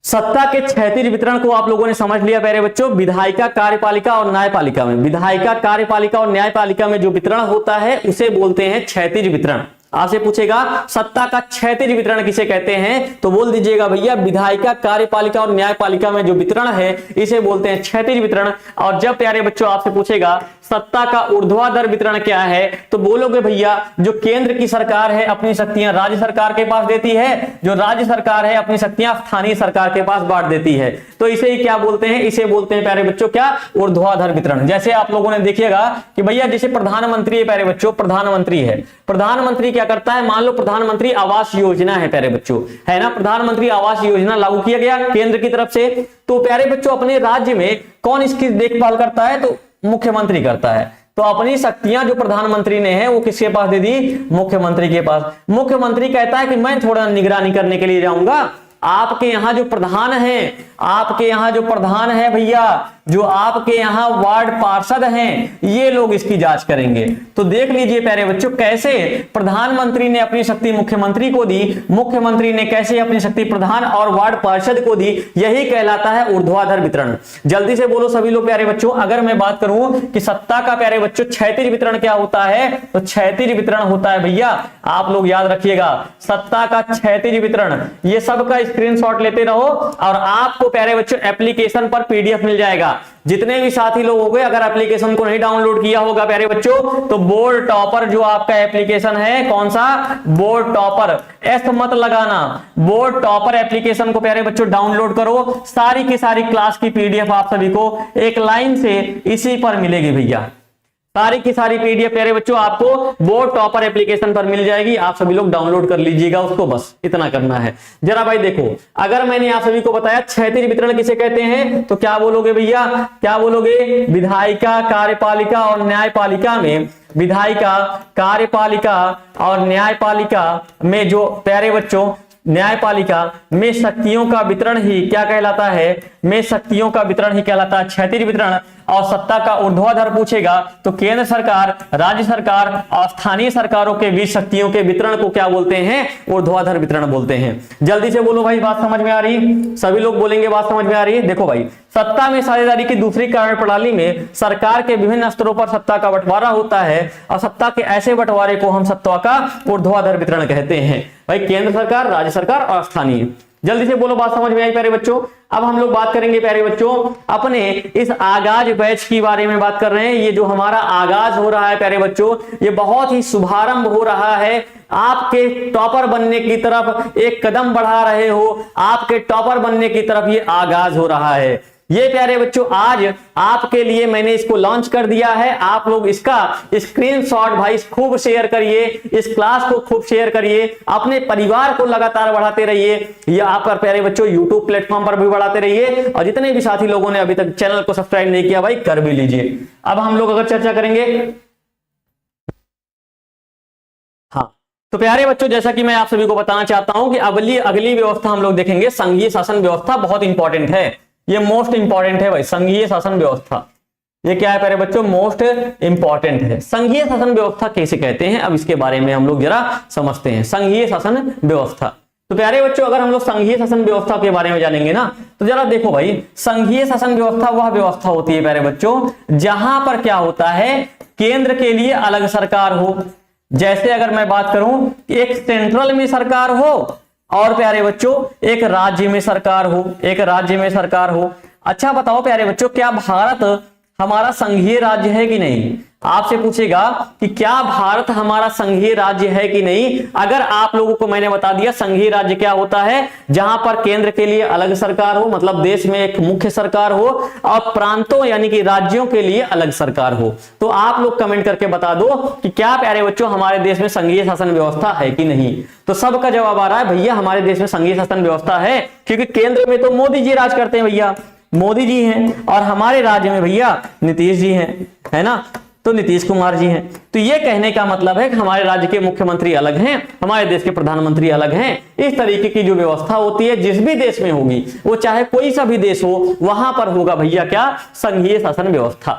सत्ता के क्षैतिज वितरण को आप लोगों ने समझ लिया प्यारे बच्चों। विधायिका, कार्यपालिका और न्यायपालिका में, विधायिका, कार्यपालिका और न्यायपालिका में जो वितरण होता है उसे बोलते हैं क्षैतिज वितरण। आपसे पूछेगा सत्ता का क्षैतिज वितरण किसे कहते हैं, तो बोल दीजिएगा भैया विधायिका, कार्यपालिका और न्यायपालिका में जो वितरण है इसे बोलते हैं क्षैतिज वितरण। और जब प्यारे बच्चों आपसे पूछेगा सत्ता का ऊर्ध्वाधर वितरण क्या है, तो बोलोगे भैया जो केंद्र की सरकार है अपनी शक्तियां राज्य सरकार के पास देती है, जो राज्य सरकार है अपनी शक्तियां स्थानीय सरकार के पास बांट देती है। तो इसे ही क्या बोलते हैं? इसे बोलते हैं प्यारे बच्चों क्या? ऊर्ध्वाधर वितरण। जैसे आप लोगों ने देखिएगा कि भैया जैसे प्रधानमंत्री है प्यारे बच्चों, प्रधानमंत्री है, प्रधानमंत्री क्या करता है? मान लो प्रधानमंत्री आवास योजना है प्यारे बच्चों, है ना, प्रधानमंत्री आवास योजना लागू किया गया केंद्र की तरफ से। तो प्यारे बच्चों अपने राज्य में कौन इसकी देखभाल करता है? तो मुख्यमंत्री करता है। तो अपनी शक्तियां जो प्रधानमंत्री ने है वो किसके पास दे दी? मुख्यमंत्री के पास। मुख्यमंत्री कहता है कि मैं थोड़ा निगरानी करने के लिए जाऊंगा, आपके यहां जो प्रधान है, आपके यहां जो प्रधान है भैया, जो आपके यहां वार्ड पार्षद हैं, ये लोग इसकी जांच करेंगे। तो देख लीजिए प्यारे बच्चों कैसे प्रधानमंत्री ने अपनी शक्ति मुख्यमंत्री को दी, मुख्यमंत्री ने कैसे अपनी शक्ति प्रधान और वार्ड पार्षद को दी। यही कहलाता है ऊर्ध्वाधर वितरण। जल्दी से बोलो सभी लोग प्यारे बच्चों, अगर मैं बात करूं कि सत्ता का प्यारे बच्चों क्षैतिज वितरण क्या होता है, तो क्षैतिज वितरण होता है भैया, आप लोग याद रखिएगा, सत्ता का क्षैतिज वितरण। ये सबका स्क्रीनशॉट लेते रहो और आपको प्यारे बच्चों एप्लीकेशन पर PDF मिल जाएगा। जितने भी साथी लोग हो गए अगर एप्लीकेशन को नहीं डाउनलोड किया होगा प्यारे बच्चों, तो बोर्ड टॉपर जो आपका एप्लीकेशन है, कौन सा? बोर्ड टॉपर, एस मत लगाना, बोर्ड टॉपर एप्लीकेशन को प्यारे बच्चों डाउनलोड करो। सारी की सारी क्लास की PDF आप सभी को एक लाइन से इसी पर मिलेगी भैया, सारी की सारी PDF प्यारे बच्चों आपको बोर्ड टॉपर एप्लीकेशन पर मिल जाएगी। आप सभी लोग डाउनलोड कर लीजिएगा उसको, बस इतना करना है। जरा भाई देखो, अगर मैंने आप सभी को बताया क्षैतिज वितरण किसे कहते हैं, तो क्या बोलोगे भैया? क्या बोलोगे? विधायिका, कार्यपालिका और न्यायपालिका में, विधायिका, कार्यपालिका और न्यायपालिका में जो प्यारे बच्चों न्यायपालिका में शक्तियों का वितरण ही क्या कहलाता है? में शक्तियों का वितरण ही कहलाता है क्षैतिज वितरण। और सत्ता का ऊर्ध्वाधर पूछेगा तो केंद्र सरकार, राज्य सरकार और स्थानीय सरकारों के बीच शक्तियों के वितरण को क्या बोलते हैं? ऊर्ध्वाधर वितरण बोलते हैं। जल्दी से बोलो भाई, बात समझ में आ रही? सभी लोग बोलेंगे बात समझ में आ रही है। देखो भाई, सत्ता में साझेदारी की दूसरी कार्य प्रणाली में सरकार के विभिन्न स्तरों पर सत्ता का बंटवारा होता है और सत्ता के ऐसे बंटवारे को हम सत्ता का ऊर्ध्वाधर वितरण कहते हैं। भाई केंद्र सरकार, राज्य सरकार और स्थानीय। जल्दी से बोलो, बात समझ में आई प्यारे बच्चों? अब हम लोग बात करेंगे प्यारे बच्चों अपने इस आगाज बैच के बारे में बात कर रहे हैं। ये जो हमारा आगाज हो रहा है प्यारे बच्चों, ये बहुत ही शुभारंभ हो रहा है। आपके टॉपर बनने की तरफ एक कदम बढ़ा रहे हो, आपके टॉपर बनने की तरफ ये आगाज हो रहा है। ये प्यारे बच्चों आज आपके लिए मैंने इसको लॉन्च कर दिया है। आप लोग इसका स्क्रीनशॉट भाई खूब शेयर करिए, इस क्लास को खूब शेयर करिए, अपने परिवार को लगातार बढ़ाते रहिए। ये आप पर प्यारे बच्चों यूट्यूब प्लेटफॉर्म पर भी बढ़ाते रहिए और जितने भी साथी लोगों ने अभी तक चैनल को सब्सक्राइब नहीं किया भाई कर भी लीजिए। अब हम लोग अगर चर्चा करेंगे, हाँ तो प्यारे बच्चों जैसा कि मैं आप सभी को बताना चाहता हूं कि अगली व्यवस्था हम लोग देखेंगे संघीय शासन व्यवस्था। बहुत इंपॉर्टेंट है, ये मोस्ट इंपॉर्टेंट है भाई, संघीय शासन व्यवस्था। ये क्या है प्यारे बच्चों? मोस्ट इंपॉर्टेंट है। संघीय शासन व्यवस्था कैसे कहते हैं, अब इसके बारे में हम लोग जरा समझते हैं। संघीय शासन व्यवस्था, तो प्यारे बच्चों अगर हम लोग संघीय शासन व्यवस्था के बारे में जानेंगे ना तो जरा देखो भाई, संघीय शासन व्यवस्था वह व्यवस्था होती है प्यारे बच्चों जहां पर क्या होता है, केंद्र के लिए अलग सरकार हो। जैसे अगर मैं बात करूं, एक सेंट्रल में सरकार हो और प्यारे बच्चों एक राज्य में सरकार हो, एक राज्य में सरकार हो। अच्छा बताओ प्यारे बच्चों, क्या भारत हमारा संघीय राज्य है कि नहीं? आपसे पूछेगा कि क्या भारत हमारा संघीय राज्य है कि नहीं। अगर आप लोगों को मैंने बता दिया संघीय राज्य क्या होता है, जहां पर केंद्र के लिए अलग सरकार हो, मतलब देश में एक मुख्य सरकार हो और प्रांतों यानी कि राज्यों के लिए अलग सरकार हो। तो आप लोग कमेंट करके बता दो कि क्या प्यारे बच्चों हमारे देश में संघीय शासन व्यवस्था है कि नहीं। तो सबका जवाब आ रहा है भैया हमारे देश में संघीय शासन व्यवस्था है, क्योंकि केंद्र में तो मोदी जी राज करते हैं भैया, मोदी जी हैं, और हमारे राज्य में भैया नीतीश जी हैं, है ना, तो नीतीश कुमार जी हैं। तो ये कहने का मतलब है कि हमारे राज्य के मुख्यमंत्री अलग हैं, हमारे देश के प्रधानमंत्री अलग हैं। इस तरीके की जो व्यवस्था होती है जिस भी देश में होगी, वो चाहे कोई सा भी देश हो, वहां पर होगा भैया क्या, संघीय शासन व्यवस्था।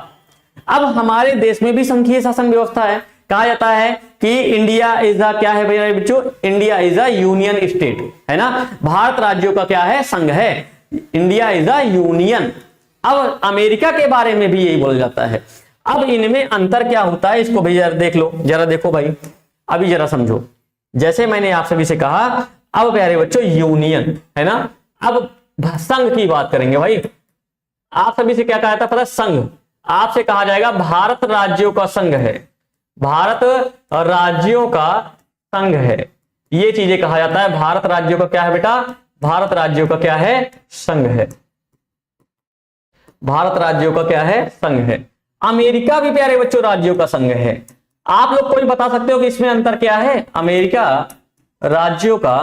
अब हमारे देश में भी संघीय शासन व्यवस्था है। कहा जाता है कि इंडिया इज द क्या है भैया बच्चों, India is a union state, है ना। भारत राज्यों का क्या है, संघ है। India is a union. अब अमेरिका के बारे में भी यही बोला जाता है। अब इनमें अंतर क्या होता है, इसको भी जरा देख लो, जरा देखो भाई, अभी जरा समझो। जैसे मैंने आप सभी से कहा, अब प्यारे बच्चों यूनियन है ना, अब संघ की बात करेंगे भाई। आप सभी से क्या कहा था पता, संघ। आपसे कहा जाएगा भारत राज्यों का संघ है, भारत राज्यों का संघ है, ये चीजें कहा जाता है। भारत राज्यों का क्या है बेटा, भारत राज्यों का क्या है, संघ है। भारत राज्यों का क्या है, संघ है। अमेरिका भी प्यारे बच्चों राज्यों का संघ है। आप लोग कोई बता सकते हो कि इसमें अंतर क्या है, अमेरिका राज्यों का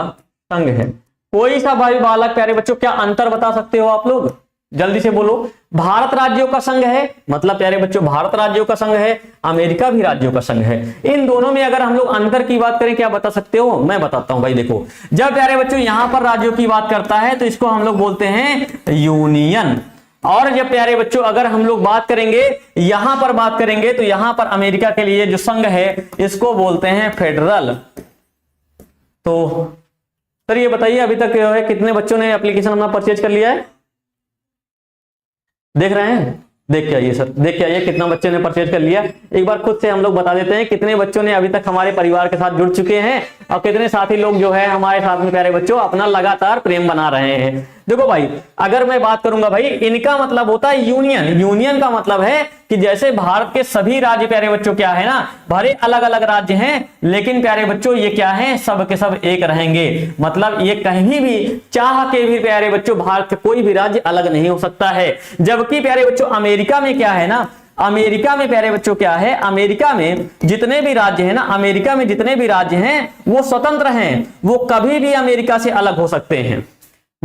संघ है। कोई सा भाई बालक प्यारे बच्चों क्या अंतर बता सकते हो आप लोग, जल्दी से बोलो। भारत राज्यों का संघ है, मतलब प्यारे बच्चों भारत राज्यों का संघ है, अमेरिका भी राज्यों का संघ है। इन दोनों में अगर हम लोग अंतर की बात करें, क्या बता सकते हो, मैं बताता हूं भाई। देखो, जब प्यारे बच्चों यहां पर राज्यों की बात करता है तो इसको हम लोग बोलते हैं यूनियन, और जब प्यारे बच्चों अगर हम लोग बात करेंगे, यहां पर बात करेंगे, तो यहां पर अमेरिका के लिए जो संघ है इसको बोलते हैं फेडरल। तो सर ये बताइए अभी तक कितने बच्चों ने एप्लीकेशन अपना परचेज कर लिया है, देख रहे हैं, देख के आइए सर, देख के आइए कितना बच्चों ने परचेज कर लिया। एक बार खुद से हम लोग बता देते हैं कितने बच्चों ने अभी तक हमारे परिवार के साथ जुड़ चुके हैं और कितने साथी लोग जो है हमारे साथ में प्यारे बच्चों अपना लगातार प्रेम बना रहे हैं। देखो भाई, अगर मैं बात करूंगा भाई, इनका मतलब होता है यूनियन। यूनियन का मतलब है कि जैसे भारत के सभी राज्य प्यारे बच्चों क्या है ना, भले अलग अलग राज्य हैं, लेकिन प्यारे बच्चों ये क्या है, सब के सब एक रहेंगे। मतलब ये कहीं भी चाह के भी प्यारे बच्चों भारत के कोई भी राज्य अलग नहीं हो सकता है। जबकि प्यारे बच्चों अमेरिका में क्या है ना, अमेरिका में प्यारे बच्चों क्या है, अमेरिका में जितने भी राज्य हैं ना, अमेरिका में जितने भी राज्य हैं वो स्वतंत्र हैं, वो कभी भी अमेरिका से अलग हो सकते हैं।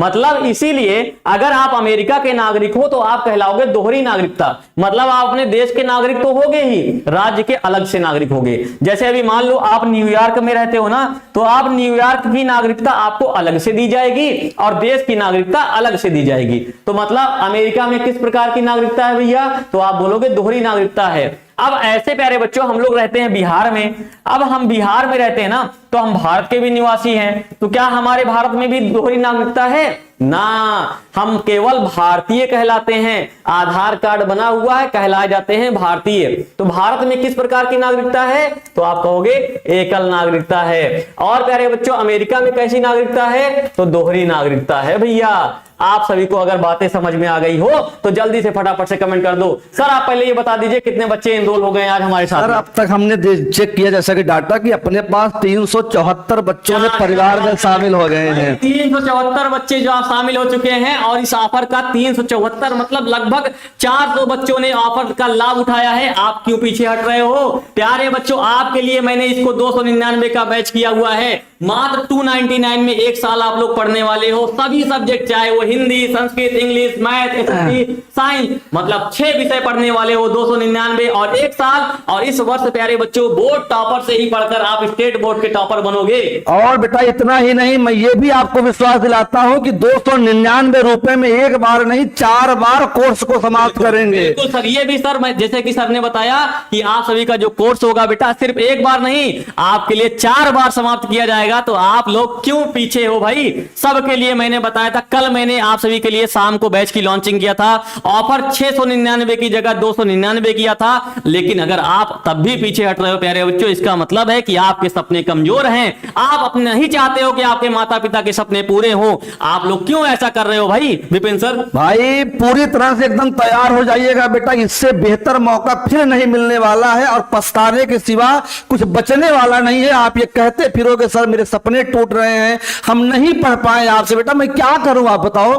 मतलब इसीलिए अगर आप अमेरिका के नागरिक हो तो आप कहलाओगे दोहरी नागरिकता। मतलब आप अपने देश के नागरिक तो होगे ही, राज्य के अलग से नागरिक होगे। जैसे अभी मान लो आप न्यूयॉर्क में रहते हो ना, तो आप न्यूयॉर्क की नागरिकता आपको अलग से दी जाएगी और देश की नागरिकता अलग से दी जाएगी। तो मतलब अमेरिका में किस प्रकार की नागरिकता है भैया, तो आप बोलोगे दोहरी नागरिकता है। अब ऐसे प्यारे बच्चों हम लोग रहते हैं बिहार में। अब हम बिहार में रहते हैं ना, तो हम भारत के भी निवासी हैं, तो क्या हमारे भारत में भी दोहरी नागरिकता है ना? हम केवल भारतीय कहलाते हैं, आधार कार्ड बना हुआ है, कहलाए जाते हैं भारतीय। तो भारत में किस प्रकार की नागरिकता है, तो आप कहोगे एकल नागरिकता है। और प्यारे बच्चों अमेरिका में कैसी नागरिकता है, तो दोहरी नागरिकता है भैया। आप सभी को अगर बातें समझ में आ गई हो तो जल्दी से फटाफट से कमेंट कर दो। सर आप पहले ये बता दीजिए कितने बच्चे एनरोल हो गए आज हमारे साथ? सर अब तक हमने चेक किया जैसा कि डाटा कि अपने पास 374 बच्चों ने परिवार में शामिल हो गए हैं। 374 बच्चे जो आप शामिल हो चुके हैं, और इस ऑफर का 374 मतलब लगभग 400 बच्चों ने ऑफर का लाभ उठाया है। आप क्यों पीछे हट रहे हो प्यारे बच्चों? आपके लिए मैंने इसको 299 का बैच किया हुआ है। मात्र 299 में एक साल आप लोग पढ़ने वाले हो, सभी सब्जेक्ट, चाहे वो Hindi, Sanskrit, English, math, SST, science, मतलब 6 विषय पढ़ने वाले हो। 299 और एक साल। और इस वर्ष प्यारे बच्चों बोर्ड टॉपर से ही पढ़कर आप स्टेट बोर्ड के टॉपर बनोगे। और बेटा इतना ही नहीं, मैं ये भी आपको विश्वास दिलाता हूं कि 299 रुपए में एक बार नहीं 4 बार कोर्स को समाप्त करेंगे। बिल्कुल सर, ये भी सर मैं जैसे कि सर ने बताया कि आप सभी का जो कोर्स होगा बेटा सिर्फ एक बार नहीं, आपके लिए 4 बार समाप्त किया जाएगा। तो आप लोग क्यों पीछे हो भाई? सबके लिए मैंने बताया था, कल मैंने आप सभी के लिए शाम को बैच की लॉन्चिंग किया था। ऑफर 699 की जगह 299 किया था। लेकिन अगर आप तब भी पीछे हट रहे हो प्यारे बच्चों, इसका मतलब है कि आपके सपने कमजोर हैं। आप अपने नहीं चाहते हो कि आपके माता पिता के सपने पूरे हो। आप लोग क्यों ऐसा कर रहे हो भाई? विपिन सर भाई पूरी तरह से एकदम तैयार हो जाइएगा बेटा, इससे बेहतर मौका फिर नहीं मिलने वाला है और पछताने के सिवा कुछ बचने वाला नहीं है। आप ये कहते फिरोगे सर मेरे सपने टूट रहे हैं, हम नहीं पढ़ पाए आपसे। बेटा मैं क्या करूं आप बताओ,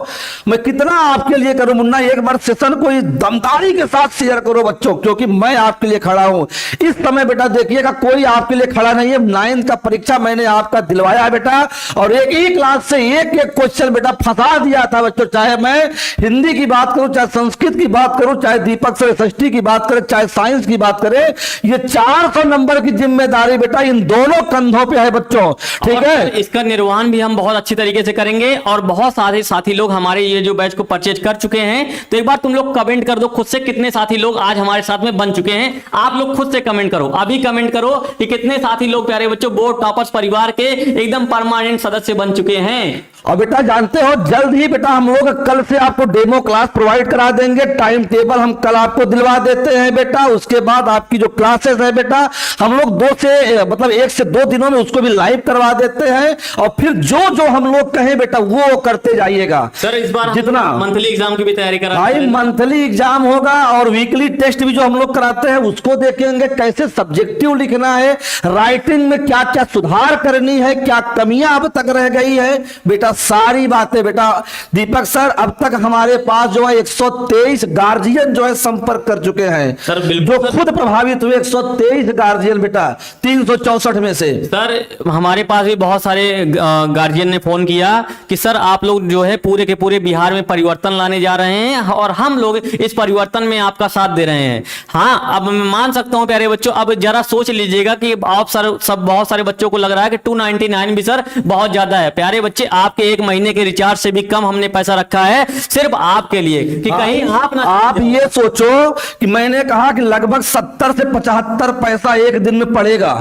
मैं कितना आपके लिए करूं? मुन्ना एक बार सेशन को दमदारी के साथ शेयर करो बच्चों, क्योंकि मैं आपके लिए खड़ा हूं। इस समय बेटा देखिएगा कोई आपके लिए खड़ा नहीं है। 9th का परीक्षा मैंने आपका दिलवाया बेटा, और एक ही क्लास से एक एक क्वेश्चन बेटा फंसा दिया था बच्चों। चाहे मैं हिंदी की बात करूं, चाहे संस्कृत की बात करूं, चाहे दीपक सर एसएसटी की बात करें, चाहे साइंस की बात करें, ये 400 नंबर की जिम्मेदारी बेटा इन दोनों कंधों पे है बच्चों, ठीक है? इसका निर्वहन भी हम बहुत अच्छी तरीके से करेंगे। और बहुत सारे साथी लोग हमारे ये जो बैच को परचेज कर चुके हैं, तो एक बार तुम लोग कमेंट कर दो खुद से कितने साथी लोग आज हमारे साथ में बन चुके हैं। आप लोग खुद से कमेंट करो, अभी कमेंट करो कि कितने साथी लोग प्यारे बच्चों बोर्ड टॉपर्स परिवार के एकदम परमानेंट सदस्य बन चुके हैं। और बेटा जानते हो जल्द ही बेटा हम लोग कल से आपको डेमो क्लास प्रोवाइड करा देंगे। टाइम टेबल हम कल आपको दिलवा देते हैं बेटा। उसके बाद आपकी जो क्लासेस है बेटा हम लोग 1 से 2 दिनों में उसको भी लाइव करवा देते हैं। और फिर जो जो हम लोग कहें बेटा वो करते जाइएगा। सर इस बार जितना मंथली एग्जाम की भी तैयारी करा भाई, मंथली एग्जाम होगा और वीकली टेस्ट भी जो हम लोग कराते हैं उसको देखेंगे। कैसे सब्जेक्टिव लिखना है, राइटिंग में क्या क्या सुधार करनी है, क्या कमियां अब तक रह गई है बेटा, सारी बातें बेटा। दीपक सर अब तक हमारे पास जो है 123 गार्जियन जो है संपर्क कर चुके हैं सर। जो खुद प्रभावित हुए 123 गार्जियन बेटा 364 में से। सर हमारे पास भी बहुत सारे गार्जियन ने फोन किया कि सर आप लोग जो है पूरे के पूरे बिहार में परिवर्तन लाने जा रहे हैं और हम लोग इस परिवर्तन में आपका साथ दे रहे हैं। हाँ अब मैं मान सकता हूं प्यारे बच्चों, अब जरा सोच लीजिएगा कि आप सर सब बहुत सारे बच्चों को लग रहा है कि 299 भी सर बहुत ज्यादा है। प्यारे बच्चे आपके एक महीने के रिचार्ज से भी कम हमने पैसा रखा है सिर्फ आपके लिए कि कहीं आप ये सोचो कि मैंने कहा कि लगभग 70 से 75 पैसा एक दिन में पड़ेगा।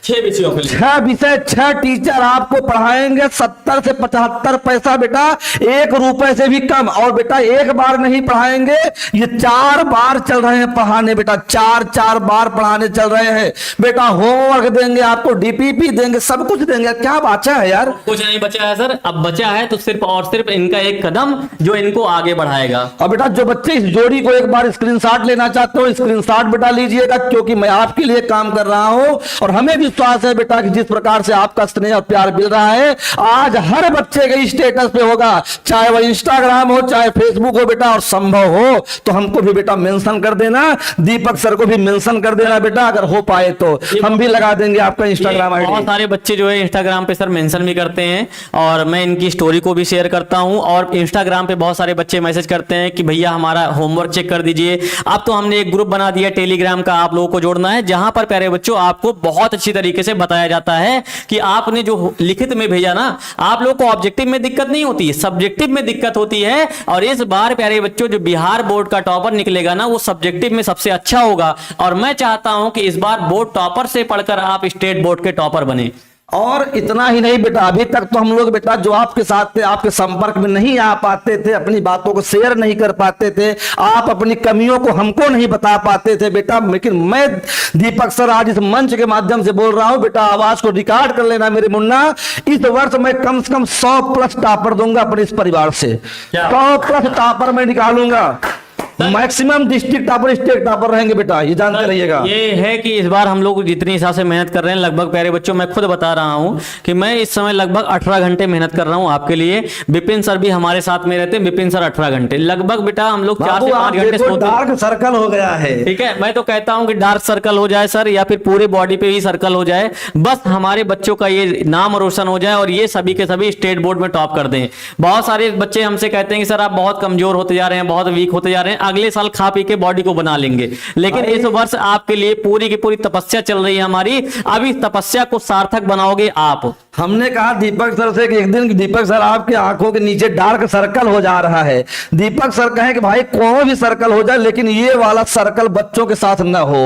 6 विषयों के लिए 6 विषय 6 टीचर आपको पढ़ाएंगे। 70 से 75 पैसा बेटा 1 रुपए से भी कम। और बेटा एक बार नहीं पढ़ाएंगे, ये 4 बार चल रहे हैं पढ़ाने बेटा, 4 बार पढ़ाने चल रहे हैं बेटा। होमवर्क देंगे आपको, डीपीपी देंगे, सब कुछ देंगे। क्या बचा है यार? कुछ नहीं बचा है सर। अब बचा है तो सिर्फ और सिर्फ इनका एक कदम जो इनको आगे बढ़ाएगा। और बेटा जो बच्चे इस जोड़ी को एक बार स्क्रीनशॉट लेना चाहते हो, स्क्रीनशॉट बेटा लीजिएगा, क्योंकि मैं आपके लिए काम कर रहा हूं और हमें विश्वास है बेटा कि जिस प्रकार से आपका स्नेह और प्यार मिल रहा है आज हर बच्चे के स्टेटस पे होगा, चाहे वह इंस्टाग्राम हो चाहे फेसबुक हो बेटा। और संभव हो तो हमको भी बेटा मेंशन कर देना, दीपक सर को भी मेंशन कर देना बेटा, अगर हो पाए तो हम भी लगा देंगे आपका इंस्टाग्राम आईडी। बहुत सारे बच्चे जो है इंस्टाग्राम पे सर मेंशन भी करते हैं और मैं इनकी की स्टोरी को भी शेयर करता हूं और इंस्टाग्राम पे बहुत सारे बच्चे मैसेज करते हैं कि भैया हमारा होमवर्क चेक कर दीजिए। अब तो हमने एक ग्रुप बना दिया टेलीग्राम का, आप लोगों को जोड़ना है, जहां पर प्यारे बच्चों आपको बहुत अच्छी तरीके से बताया जाता है कि आपने जो लिखित में भेजा ना, आप लोगों को ऑब्जेक्टिव में दिक्कत नहीं होती है, सब्जेक्टिव में दिक्कत होती है। और इस बार प्यारे बच्चों जो बिहार बोर्ड का टॉपर निकलेगा ना, वो सब्जेक्टिव में सबसे अच्छा होगा। और मैं चाहता हूं कि इस बार बोर्ड टॉपर से पढ़कर आप स्टेट बोर्ड के टॉपर बने। और इतना ही नहीं बेटा, अभी तक तो हम लोग बेटा जो आपके साथ थे, आपके संपर्क में नहीं आ पाते थे, अपनी बातों को शेयर नहीं कर पाते थे, आप अपनी कमियों को हमको नहीं बता पाते थे बेटा। लेकिन मैं दीपक सर आज इस मंच के माध्यम से बोल रहा हूं बेटा, आवाज को रिकॉर्ड कर लेना मेरे मुन्ना। इस वर्ष मैं कम से कम 100+ टॉपर दूंगा अपने इस परिवार से, 100+ टॉपर मैं निकालूंगा। Maximum district topper, state topper रहेंगे बेटा, ये जानते रहिएगा। ये है कि इस बार हम लोग जितनी हिसाब से मेहनत कर रहे हैं, लगभग प्यारे बच्चों मैं खुद बता रहा हूं कि मैं इस समय लगभग 18 घंटे मेहनत कर रहा हूं आपके लिए। विपिन सर भी हमारे साथ में रहते हैं, विपिन सर 18 घंटे लगभग बेटा हम लोग 4 से 5 घंटे सोते हैं। डार्क सर्कल हो गया है, ठीक है, मैं तो कहता हूं कि डार्क सर्कल हो जाए सर, या फिर पूरे बॉडी पे ही सर्कल हो जाए, बस हमारे बच्चों का ये नाम रोशन हो जाए और ये सभी के सभी स्टेट बोर्ड में टॉप कर दें। बहुत सारे बच्चे हमसे कहते हैं कि सर आप बहुत कमजोर होते जा रहे हैं, बहुत वीक होते जा रहे हैं, अगले साल खा पी के बॉडी को बना लेंगे। लेकिन इस वर्ष आपके लिए पूरी की पूरी तपस्या चल रही है हमारी, अब इस तपस्या को सार्थक बनाओगे आप। हमने कहा दीपक सर से कि एक दिन दीपक सर आपकी आंखों के नीचे डार्क सर्कल हो जा रहा है। दीपक सर कहें कि भाई कोई भी सर्कल हो जाए, लेकिन ये वाला सर्कल बच्चों के साथ न हो।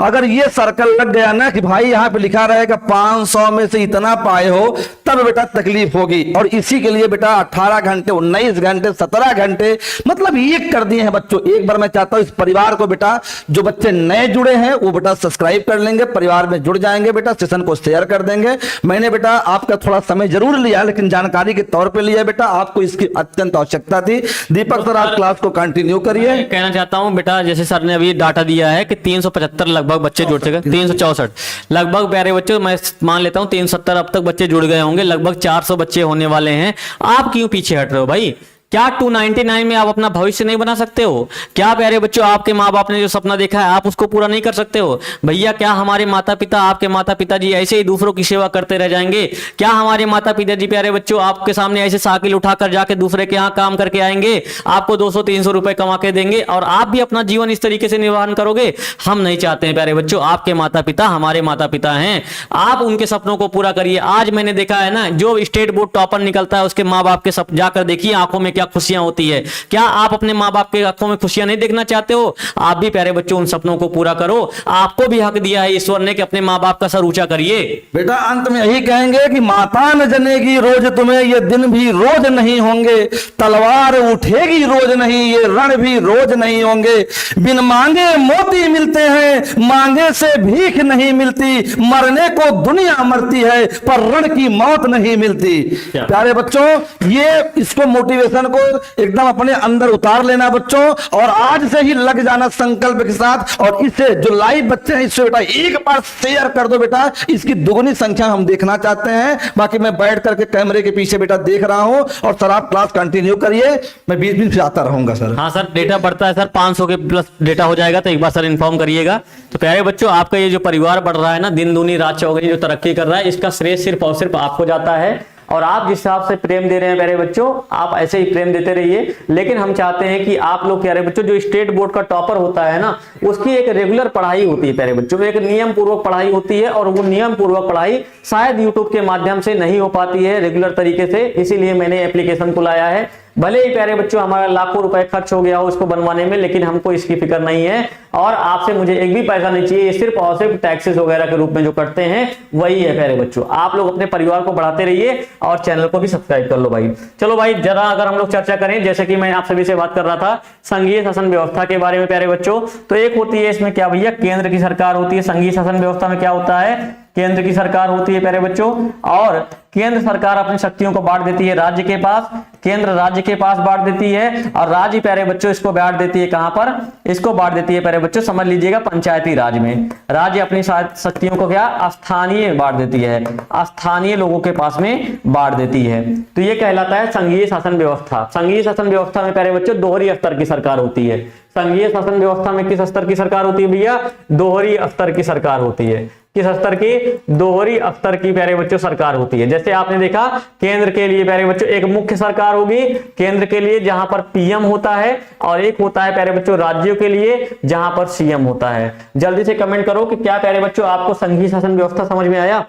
अगर ये सर्कल लग गया ना कि भाई यहाँ पे लिखा रहेगा 500 में से इतना पाए हो, तब बेटा तकलीफ होगी। और इसी के लिए बेटा 18 घंटे, 19 घंटे, 17 घंटे मतलब एक कर दिए हैं बच्चों। एक बार मैं चाहता हूं इस परिवार को बेटा, जो बच्चे नए जुड़े हैं वो बेटा सब्सक्राइब कर लेंगे, परिवार में जुड़ जाएंगे बेटा, सेशन को शेयर कर देंगे। मैंने बेटा आपका थोड़ा समय जरूर लिया, लेकिन जानकारी के तौर पे लिया बेटा, आपको इसकी अत्यंत आवश्यकता थी। दीपक सर आप क्लास को कंटिन्यू करिए। कहना चाहता हूं बेटा, जैसे सर ने अभी डाटा दिया है कि 375 लगभग बच्चे जुड़ चुके, 364 लगभग प्यारे बच्चों, मैं मान लेता हूं 370 अब तक बच्चे जुड़ गए होंगे, लगभग 400 बच्चे होने वाले हैं। आप क्यों पीछे हट रहे हो भाई? क्या 299 में आप अपना भविष्य नहीं बना सकते हो? क्या प्यारे बच्चों आपके माँ बाप ने जो सपना देखा है आप उसको पूरा नहीं कर सकते हो? भैया क्या हमारे माता पिता, आपके माता पिताजी ऐसे ही दूसरों की सेवा करते रह जाएंगे? क्या हमारे माता पिताजी प्यारे बच्चों आपके सामने ऐसे साइकिल उठाकर जाके दूसरे के यहाँ काम करके आएंगे, आपको 200-300 रुपए कमा के देंगे और आप भी अपना जीवन इस तरीके से निर्वाहन करोगे? हम नहीं चाहते हैं प्यारे बच्चों, आपके माता पिता हमारे माता पिता हैं, आप उनके सपनों को पूरा करिए। आज मैंने देखा है ना, जो स्टेट बोर्ड टॉपर निकलता है उसके माँ बाप के सब जाकर देखिए आंखों में क्या खुशियां होती है। क्या आप अपने माँ बाप के आंखों में खुशियां नहीं देखना चाहते हो? आप भी प्यारे बच्चों उन सपनों को पूरा करो, आपको भी हक दिया है ईश्वर ने कि अपने माँ बाप का सर ऊंचा करिए। बेटा अंत में यही कहेंगे कि माता न जनेगी रोज तुम्हें, ये दिन भी रोज नहीं होंगे, तलवार उठेगी रोज नहीं, ये रण भी रोज नहीं होंगे। बिन मांगे मोती मिलते हैं, मांगे से भीख नहीं मिलती, मरने को दुनिया मरती है पर रण की मौत नहीं मिलती। प्यारे बच्चों ये इसको मोटिवेशन को एकदम अपने अंदर उतार लेना बच्चों, और आज से ही लग जाना संकल्प के साथ। और इससे जो लाइव बच्चे हैं इससे बेटा एक बार शेयर कर दो बेटा, इसकी दुगनी संख्या हम देखना चाहते हैं। बाकी मैं बैठ करके कैमरे के पीछे बेटा देख रहा हूं, और सर आप क्लास कंटिन्यू करिए, मैं बीच बीच में आता रहूंगा सर। हाँ सर, डेटा बढ़ता है सर, 500 के प्लस डेटा हो जाएगा तो एक बार सर इन्फॉर्म करिएगा। तो प्यारे बच्चों आपका ये जो परिवार बढ़ रहा है ना, दिन दूनी रात चौगुनी जो तरक्की कर रहा है, इसका श्रेय सिर्फ और सिर्फ आपको जाता है। और आप जिस हिसाब से प्रेम दे रहे हैं प्यारे बच्चों, आप ऐसे ही प्रेम देते रहिए। लेकिन हम चाहते हैं कि आप लोग प्यारे बच्चों, जो स्टेट बोर्ड का टॉपर होता है ना, उसकी एक रेगुलर पढ़ाई होती है प्यारे बच्चों, एक नियम पूर्वक पढ़ाई होती है, और वो नियम पूर्वक पढ़ाई शायद यूट्यूब के माध्यम से नहीं हो पाती है रेगुलर तरीके से। इसीलिए मैंने एप्लीकेशन को लाया है। भले ही प्यारे बच्चों हमारा लाखों रुपए खर्च हो गया हो उसको बनवाने में, लेकिन हमको इसकी फिक्र नहीं है, और आपसे मुझे एक भी पैसा नहीं चाहिए। ये सिर्फ और सिर्फ टैक्सेस वगैरह के रूप में जो करते हैं वही है प्यारे बच्चों। आप लोग अपने परिवार को बढ़ाते रहिए और चैनल को भी सब्सक्राइब कर लो भाई। चलो भाई, जरा अगर हम लोग चर्चा करें, जैसे कि मैं आप सभी से बात कर रहा था संघीय शासन व्यवस्था के बारे में प्यारे बच्चों, तो एक होती है इसमें क्या भैया, केंद्र की सरकार होती है। संघीय शासन व्यवस्था में क्या होता है, केंद्र की सरकार होती है प्यारे बच्चों, और केंद्र सरकार अपनी शक्तियों को बांट देती है राज्य के पास, केंद्र राज्य के पास बांट देती है, और राज्य प्यारे बच्चों इसको बांट देती है कहां पर, इसको बांट देती है प्यारे बच्चों, समझ लीजिएगा पंचायती राज में। राज्य अपनी शक्तियों को क्या स्थानीय बांट देती है, स्थानीय लोगों के पास में बांट देती है। तो ये कहलाता है संघीय शासन व्यवस्था। संघीय शासन व्यवस्था में प्यारे बच्चों दोहरी स्तर की सरकार होती है। संघीय शासन व्यवस्था में किस स्तर की सरकार होती है भैया, दोहरी स्तर की सरकार होती है। किस स्तर की? दोहरी स्तर की प्यारे बच्चों सरकार होती है। जैसे आपने देखा केंद्र के लिए प्यारे बच्चों एक मुख्य सरकार होगी केंद्र के लिए जहां पर पीएम होता है, और एक होता है प्यारे बच्चों राज्यों के लिए जहां पर सीएम होता है। जल्दी से कमेंट करो कि क्या प्यारे बच्चों आपको संघीय शासन व्यवस्था समझ में आया?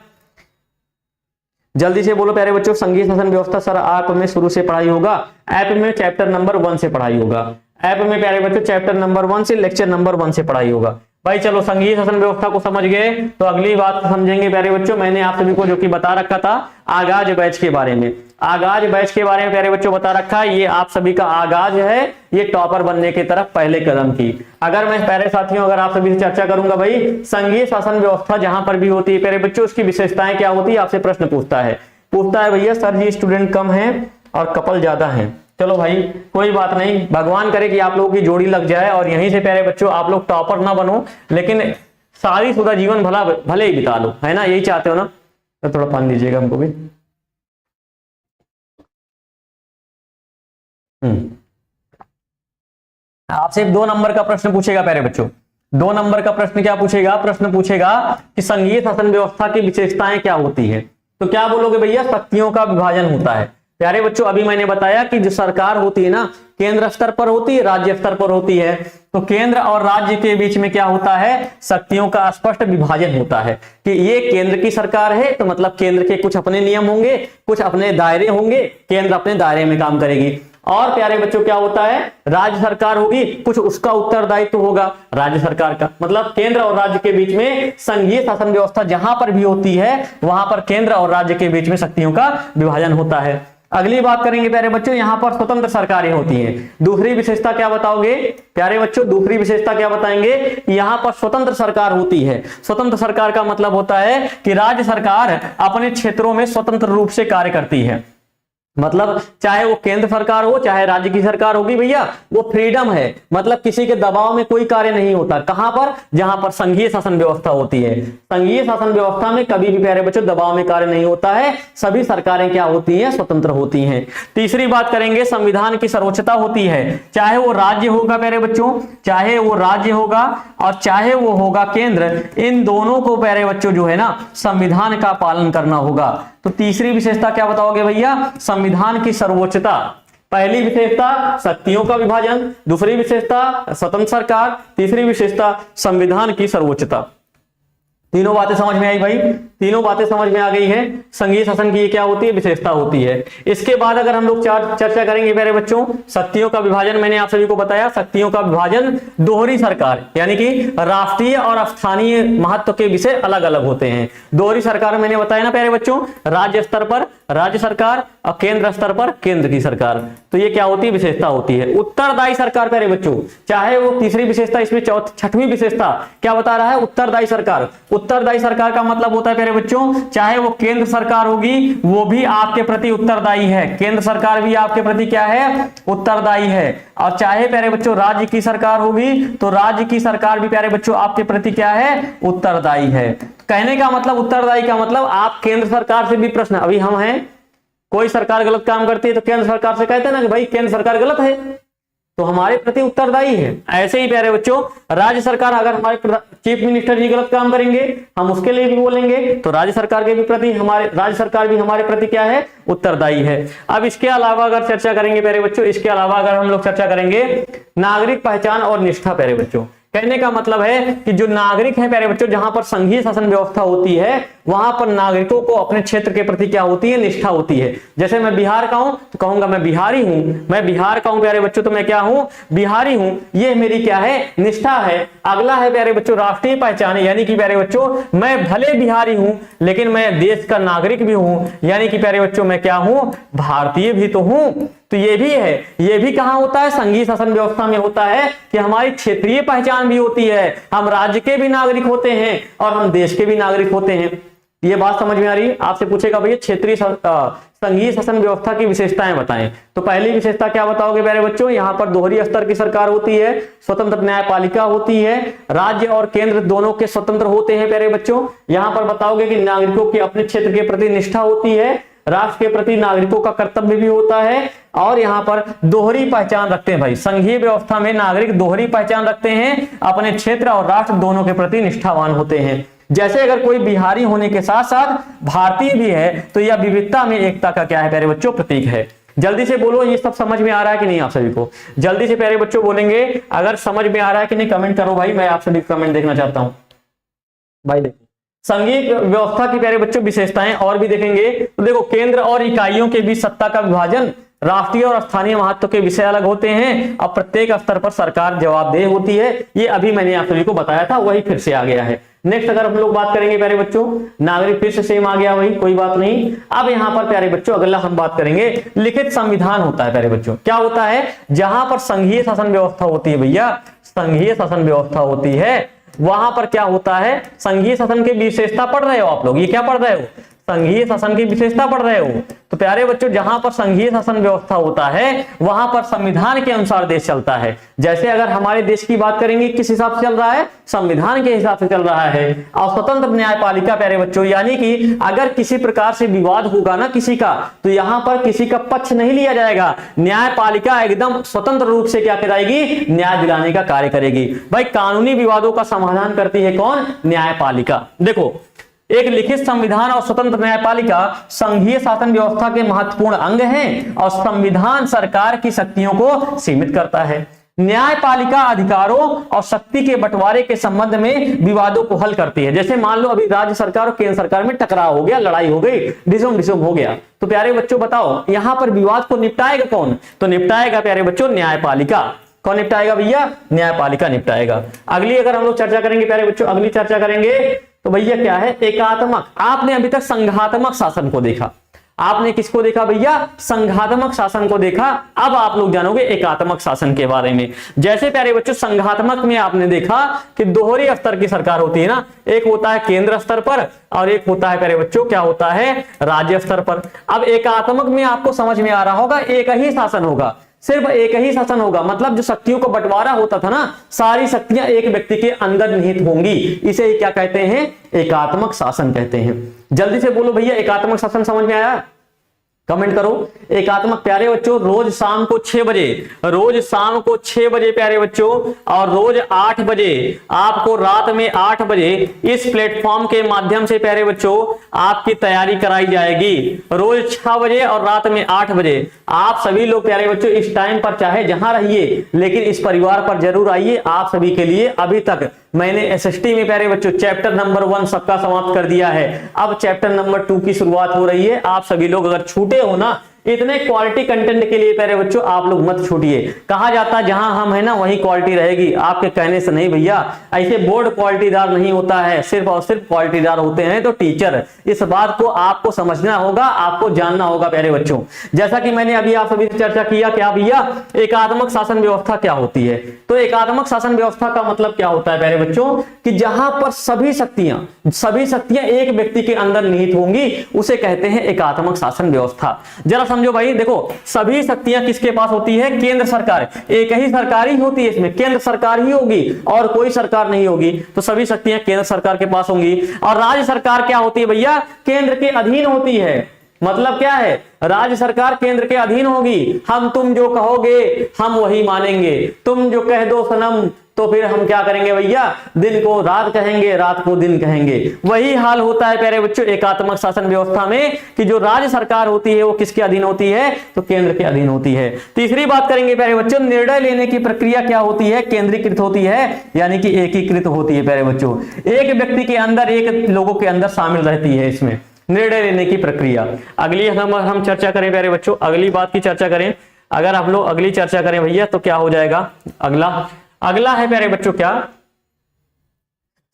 जल्दी से बोलो प्यारे बच्चों, संघीय शासन व्यवस्था सर आप में शुरू से पढ़ाई होगा, ऐप में चैप्टर नंबर 1 से पढ़ाई होगा, ऐप में प्यारे बच्चों चैप्टर नंबर 1 से लेक्चर नंबर 1 से पढ़ाई होगा। भाई चलो संघीय शासन व्यवस्था को समझ गए तो अगली बात समझेंगे प्यारे बच्चों। मैंने आप सभी को जो कि बता रखा था आगाज बैच के बारे में, आगाज बैच के बारे में प्यारे बच्चों बता रखा है। ये आप सभी का आगाज है, ये टॉपर बनने की तरफ पहले कदम की। अगर मैं प्यारे साथियों अगर आप सभी से चर्चा करूंगा भाई संघीय शासन व्यवस्था जहां पर भी होती है प्यारे बच्चों उसकी विशेषताएं क्या होती है, आपसे प्रश्न पूछता है भैया सर जी स्टूडेंट कम है और कपल ज्यादा है। चलो भाई कोई बात नहीं, भगवान करे कि आप लोगों की जोड़ी लग जाए और यहीं से प्यारे बच्चों आप लोग टॉपर ना बनो, लेकिन सारी शुदा जीवन भले ही बिता लो, है ना, यही चाहते हो ना। तो थोड़ा पानी दीजिएगा हमको भी। आपसे 2 नंबर का प्रश्न पूछेगा प्यारे बच्चों। 2 नंबर का प्रश्न क्या पूछेगा? प्रश्न पूछेगा कि संघीय शासन व्यवस्था की विशेषताएं क्या होती है। तो क्या बोलोगे भैया? शक्तियों का विभाजन होता है। प्यारे बच्चों अभी मैंने बताया कि जो सरकार होती है ना केंद्र स्तर पर होती है, राज्य स्तर पर होती है। तो केंद्र और राज्य के बीच में क्या होता है? शक्तियों का स्पष्ट विभाजन होता है कि ये केंद्र की सरकार है तो मतलब केंद्र के कुछ अपने नियम होंगे, कुछ अपने दायरे होंगे, केंद्र अपने दायरे में काम करेगी। और प्यारे बच्चों क्या होता है? राज्य सरकार होगी, कुछ उसका उत्तरदायित्व होगा राज्य सरकार का। मतलब केंद्र और राज्य के बीच में संघीय शासन व्यवस्था जहां पर भी होती है वहां पर केंद्र और राज्य के बीच में शक्तियों का विभाजन होता है। अगली बात करेंगे प्यारे बच्चों, यहां पर स्वतंत्र सरकारें होती हैं। दूसरी विशेषता क्या बताओगे प्यारे बच्चों? दूसरी विशेषता क्या बताएंगे? यहां पर स्वतंत्र सरकार होती है। स्वतंत्र सरकार का मतलब होता है कि राज्य सरकार अपने क्षेत्रों में स्वतंत्र रूप से कार्य करती है। मतलब चाहे वो केंद्र सरकार हो चाहे राज्य की सरकार होगी भैया, वो फ्रीडम है, मतलब किसी के दबाव में कोई कार्य नहीं होता। कहां पर? जहां पर संघीय शासन व्यवस्था होती है। संघीय शासन व्यवस्था में कभी भी प्यारे बच्चों दबाव में कार्य नहीं होता है, सभी सरकारें क्या होती हैं? स्वतंत्र होती हैं। तीसरी बात करेंगे, संविधान की सर्वोच्चता होती है। चाहे वो राज्य होगा प्यारे बच्चों, चाहे वो राज्य होगा और चाहे वो होगा केंद्र, इन दोनों को प्यारे बच्चों जो है ना संविधान का पालन करना होगा। तो तीसरी विशेषता क्या बताओगे भैया? संविधान की सर्वोच्चता। पहली विशेषता शक्तियों का विभाजन, दूसरी विशेषता स्वतंत्र सरकार, तीसरी विशेषता संविधान की सर्वोच्चता। तीनों बातें समझ में आई भाई? तीनों बातें समझ में आ गई है। संघीय शासन की क्या होती है? विशेषता होती है। इसके बाद अगर हम लोग चर्चा करेंगे प्यारे बच्चों शक्तियों का विभाजन, मैंने आप सभी को बताया शक्तियों का विभाजन, दोहरी सरकार यानी कि राष्ट्रीय और स्थानीय महत्व के विषय अलग अलग होते हैं। दोहरी सरकार मैंने बताया ना प्यारे बच्चों, राज्य स्तर पर राज्य सरकार और केंद्र स्तर पर केंद्र की सरकार। तो ये क्या होती है? विशेषता होती है। उत्तरदायी सरकार प्यारे बच्चों, चाहे वो तीसरी विशेषता, इसमें छठवीं विशेषता क्या बता रहा है? उत्तरदायी सरकार। उत्तरदायी सरकार का मतलब होता है प्यारे बच्चों, चाहे वो केंद्र सरकार होगी वो भी आपके प्रति उत्तरदायी है। केंद्र सरकार भी आपके प्रति क्या है? उत्तरदायी है। और चाहे प्यारे बच्चों राज्य की सरकार होगी तो राज्य की सरकार भी प्यारे बच्चों आपके प्रति क्या है? उत्तरदायी है। कहने का मतलब उत्तरदायी का मतलब आप केंद्र सरकार से भी प्रश्न, अभी हम हैं कोई सरकार गलत काम करती है तो केंद्र सरकार से कहते हैं ना कि भाई केंद्र सरकार गलत है, तो हमारे प्रति उत्तरदायी है। ऐसे ही प्यारे बच्चों राज्य सरकार अगर हमारे चीफ मिनिस्टर जी गलत काम करेंगे हम उसके लिए भी बोलेंगे, तो राज्य सरकार के भी प्रति राज्य सरकार भी हमारे प्रति क्या है? उत्तरदायी है। अब इसके अलावा अगर चर्चा करेंगे प्यारे बच्चों, इसके अलावा अगर हम लोग चर्चा करेंगे नागरिक पहचान और निष्ठा प्यारे बच्चों। कहने का मतलब है कि जो नागरिक हैं प्यारे बच्चों, जहां पर संघीय शासन व्यवस्था होती है वहां पर नागरिकों को अपने क्षेत्र के प्रति क्या होती है? निष्ठा होती है। जैसे मैं बिहार का हूं तो कहूंगा मैं बिहारी हूं, मैं बिहार का हूं प्यारे बच्चों तो मैं क्या हूं? बिहारी हूं। ये मेरी क्या है? निष्ठा है। अगला है प्यारे बच्चों राष्ट्रीय पहचान, यानी कि प्यारे बच्चों मैं भले बिहारी हूं लेकिन मैं देश का नागरिक भी हूं, यानी कि प्यारे बच्चों मैं क्या हूं? भारतीय भी तो हूं। तो ये भी है, ये भी कहां होता है? संघीय शासन व्यवस्था में होता है कि हमारी क्षेत्रीय पहचान भी होती है, हम राज्य के भी नागरिक होते हैं और हम देश के भी नागरिक होते हैं। ये बात समझ में आ रही है? आपसे पूछेगा भैया क्षेत्रीय संघीय शासन व्यवस्था की विशेषताएं बताएं, तो पहली विशेषता क्या बताओगे प्यारे बच्चों? यहाँ पर दोहरी स्तर की सरकार होती है, स्वतंत्र न्यायपालिका होती है, राज्य और केंद्र दोनों के स्वतंत्र होते हैं प्यारे बच्चों। यहाँ पर बताओगे कि नागरिकों की अपने क्षेत्र के प्रति निष्ठा होती है, राष्ट्र के प्रति नागरिकों का कर्तव्य भी होता है, और यहाँ पर दोहरी पहचान रखते हैं। भाई संघीय व्यवस्था में नागरिक दोहरी पहचान रखते हैं, अपने क्षेत्र और राष्ट्र दोनों के प्रति निष्ठावान होते हैं। जैसे अगर कोई बिहारी होने के साथ साथ भारतीय भी है तो यह विविधता में एकता का क्या है प्यारे बच्चों, प्रतीक है। जल्दी से बोलो, ये सब समझ में आ रहा है कि नहीं आप सभी को? जल्दी से प्यारे बच्चों बोलेंगे अगर समझ में आ रहा है कि नहीं, कमेंट करो भाई, मैं आप सभी कमेंट देखना चाहता हूं भाई। देखो संघीय व्यवस्था की प्यारे बच्चों विशेषताएं और भी देखेंगे तो देखो, केंद्र और इकाइयों के बीच सत्ता का विभाजन, राष्ट्रीय और स्थानीय महत्व के विषय अलग होते हैं और प्रत्येक स्तर पर सरकार जवाबदेह होती है। ये अभी मैंने आप सभी को बताया था, वही फिर से आ गया है। नेक्स्ट अगर हम लोग बात करेंगे प्यारे बच्चों, नागरिक फिर से सेम आ गया वही, कोई बात नहीं। अब यहाँ पर प्यारे बच्चों अगला हम बात करेंगे, लिखित संविधान होता है प्यारे बच्चों। क्या होता है? जहां पर संघीय शासन व्यवस्था होती है भैया, संघीय शासन व्यवस्था होती है, वहां पर क्या होता है, संघीय शासन की विशेषता पढ़ रहे हो आप लोग, ये क्या पढ़ रहे हो, संघीय शासन की विशेषता पढ़ रहे हो। तो प्यारे बच्चों जहां पर संघीय शासन व्यवस्था होता है वहां पर संविधान के अनुसार देश चलता है। जैसे अगर हमारे देश की बात करेंगे किस हिसाब से चल रहा है, संविधान के हिसाब से चल रहा है। और स्वतंत्र न्यायपालिका प्यारे बच्चों, यानी कि अगर किसी प्रकार से विवाद होगा ना किसी का, तो यहां पर किसी का पक्ष नहीं लिया जाएगा। न्यायपालिका एकदम स्वतंत्र रूप से क्या कराएगी, न्याय दिलाने का कार्य करेगी। भाई कानूनी विवादों का समाधान करती है कौन, न्यायपालिका। देखो एक लिखित संविधान और स्वतंत्र न्यायपालिका संघीय शासन व्यवस्था के महत्वपूर्ण अंग हैं और संविधान सरकार की शक्तियों को सीमित करता है। न्यायपालिका अधिकारों और शक्ति के बंटवारे के संबंध में विवादों को हल करती है। जैसे मान लो अभी राज्य सरकार और केंद्र सरकार में टकराव हो गया, लड़ाई हो गई, डिसम हो गया, तो प्यारे बच्चों बताओ यहां पर विवाद को निपटाएगा कौन, तो निपटाएगा प्यारे बच्चों न्यायपालिका। कौन निपटाएगा भैया, न्यायपालिका निपटाएगा। अगली अगर हम लोग चर्चा करेंगे प्यारे बच्चों, अगली चर्चा करेंगे तो भैया क्या है, एकात्मक। आपने अभी तक संघात्मक शासन को देखा, आपने किसको देखा भैया, संघात्मक शासन को देखा। अब आप लोग जानोगे एकात्मक शासन के बारे में। जैसे प्यारे बच्चों संघात्मक में आपने देखा कि दोहरी स्तर की सरकार होती है ना, एक होता है केंद्र स्तर पर और एक होता है प्यारे बच्चों क्या होता है, राज्य स्तर पर। अब एकात्मक में आपको समझ में आ रहा होगा, एक ही शासन होगा, सिर्फ एक ही शासन होगा, मतलब जो शक्तियों का बंटवारा होता था ना, सारी शक्तियां एक व्यक्ति के अंदर निहित होंगी। इसे ही क्या कहते हैं, एकात्मक शासन कहते हैं। जल्दी से बोलो भैया एकात्मक शासन समझ में आया, कमेंट करो। एकात्मक प्यारे बच्चों रोज शाम को 6 बजे, रोज शाम को 6 बजे प्यारे बच्चों, और रोज 8 बजे, आपको रात में 8 बजे इस प्लेटफॉर्म के माध्यम से प्यारे बच्चों आपकी तैयारी कराई जाएगी। रोज 6 बजे और रात में 8 बजे आप सभी लोग प्यारे बच्चों इस टाइम पर चाहे जहां रहिए, लेकिन इस परिवार पर जरूर आइए। आप सभी के लिए अभी तक मैंने एसएसटी में प्यारे बच्चों चैप्टर नंबर 1 सबका समाप्त कर दिया है। अब चैप्टर नंबर 2 की शुरुआत हो रही है। आप सभी लोग अगर छूटे हो ना, इतने क्वालिटी कंटेंट के लिए प्यारे बच्चों आप लोग मत छूटिए। कहा जाता है जहां हम है ना वहीं क्वालिटी रहेगी, आपके कहने से नहीं भैया। ऐसे बोर्ड क्वालिटीदार नहीं होता है, सिर्फ और सिर्फ क्वालिटीदार होते हैं तो टीचर। इस बात को आपको समझना होगा, आपको जानना होगा प्यारे बच्चों। जैसा कि मैंने अभी आप सभी से चर्चा किया, क्या भैया एकात्मक शासन व्यवस्था क्या होती है, तो एकात्मक शासन व्यवस्था का मतलब क्या होता है प्यारे बच्चों, कि जहां पर सभी शक्तियां एक व्यक्ति के अंदर निहित होंगी, उसे कहते हैं एकात्मक शासन व्यवस्था। जरा समझो भाई, देखो सभी शक्तियां किसके पास होती है, केंद्र सरकार। एक ही सरकार ही होती है, इसमें केंद्र सरकार ही होगी और कोई सरकार नहीं होगी, तो सभी शक्तियां केंद्र सरकार के पास होंगी। और राज्य सरकार क्या होती है भैया, केंद्र के अधीन होती है। मतलब क्या है, राज्य सरकार केंद्र के अधीन होगी। हम तुम जो कहोगे हम वही मानेंगे, तुम जो कह दो सनम तो फिर हम क्या करेंगे भैया, दिन को रात कहेंगे, रात को दिन कहेंगे। वही हाल होता है प्यारे बच्चों एकात्मक शासन व्यवस्था में, कि जो राज्य सरकार होती है वो किसके अधीन होती है, तो केंद्र के अधीन होती है। तीसरी बात करेंगे प्यारे बच्चों, निर्णय लेने की प्रक्रिया क्या होती है, केंद्रीकृत होती है, यानी कि एकीकृत होती है प्यारे बच्चों। एक व्यक्ति के अंदर, एक लोगों के अंदर शामिल रहती है इसमें निर्णय लेने की प्रक्रिया। अगली हम चर्चा करें प्यारे बच्चों, अगली बात की चर्चा करें, अगर हम लोग अगली चर्चा करें भैया तो क्या हो जाएगा, अगला है प्यारे बच्चों क्या,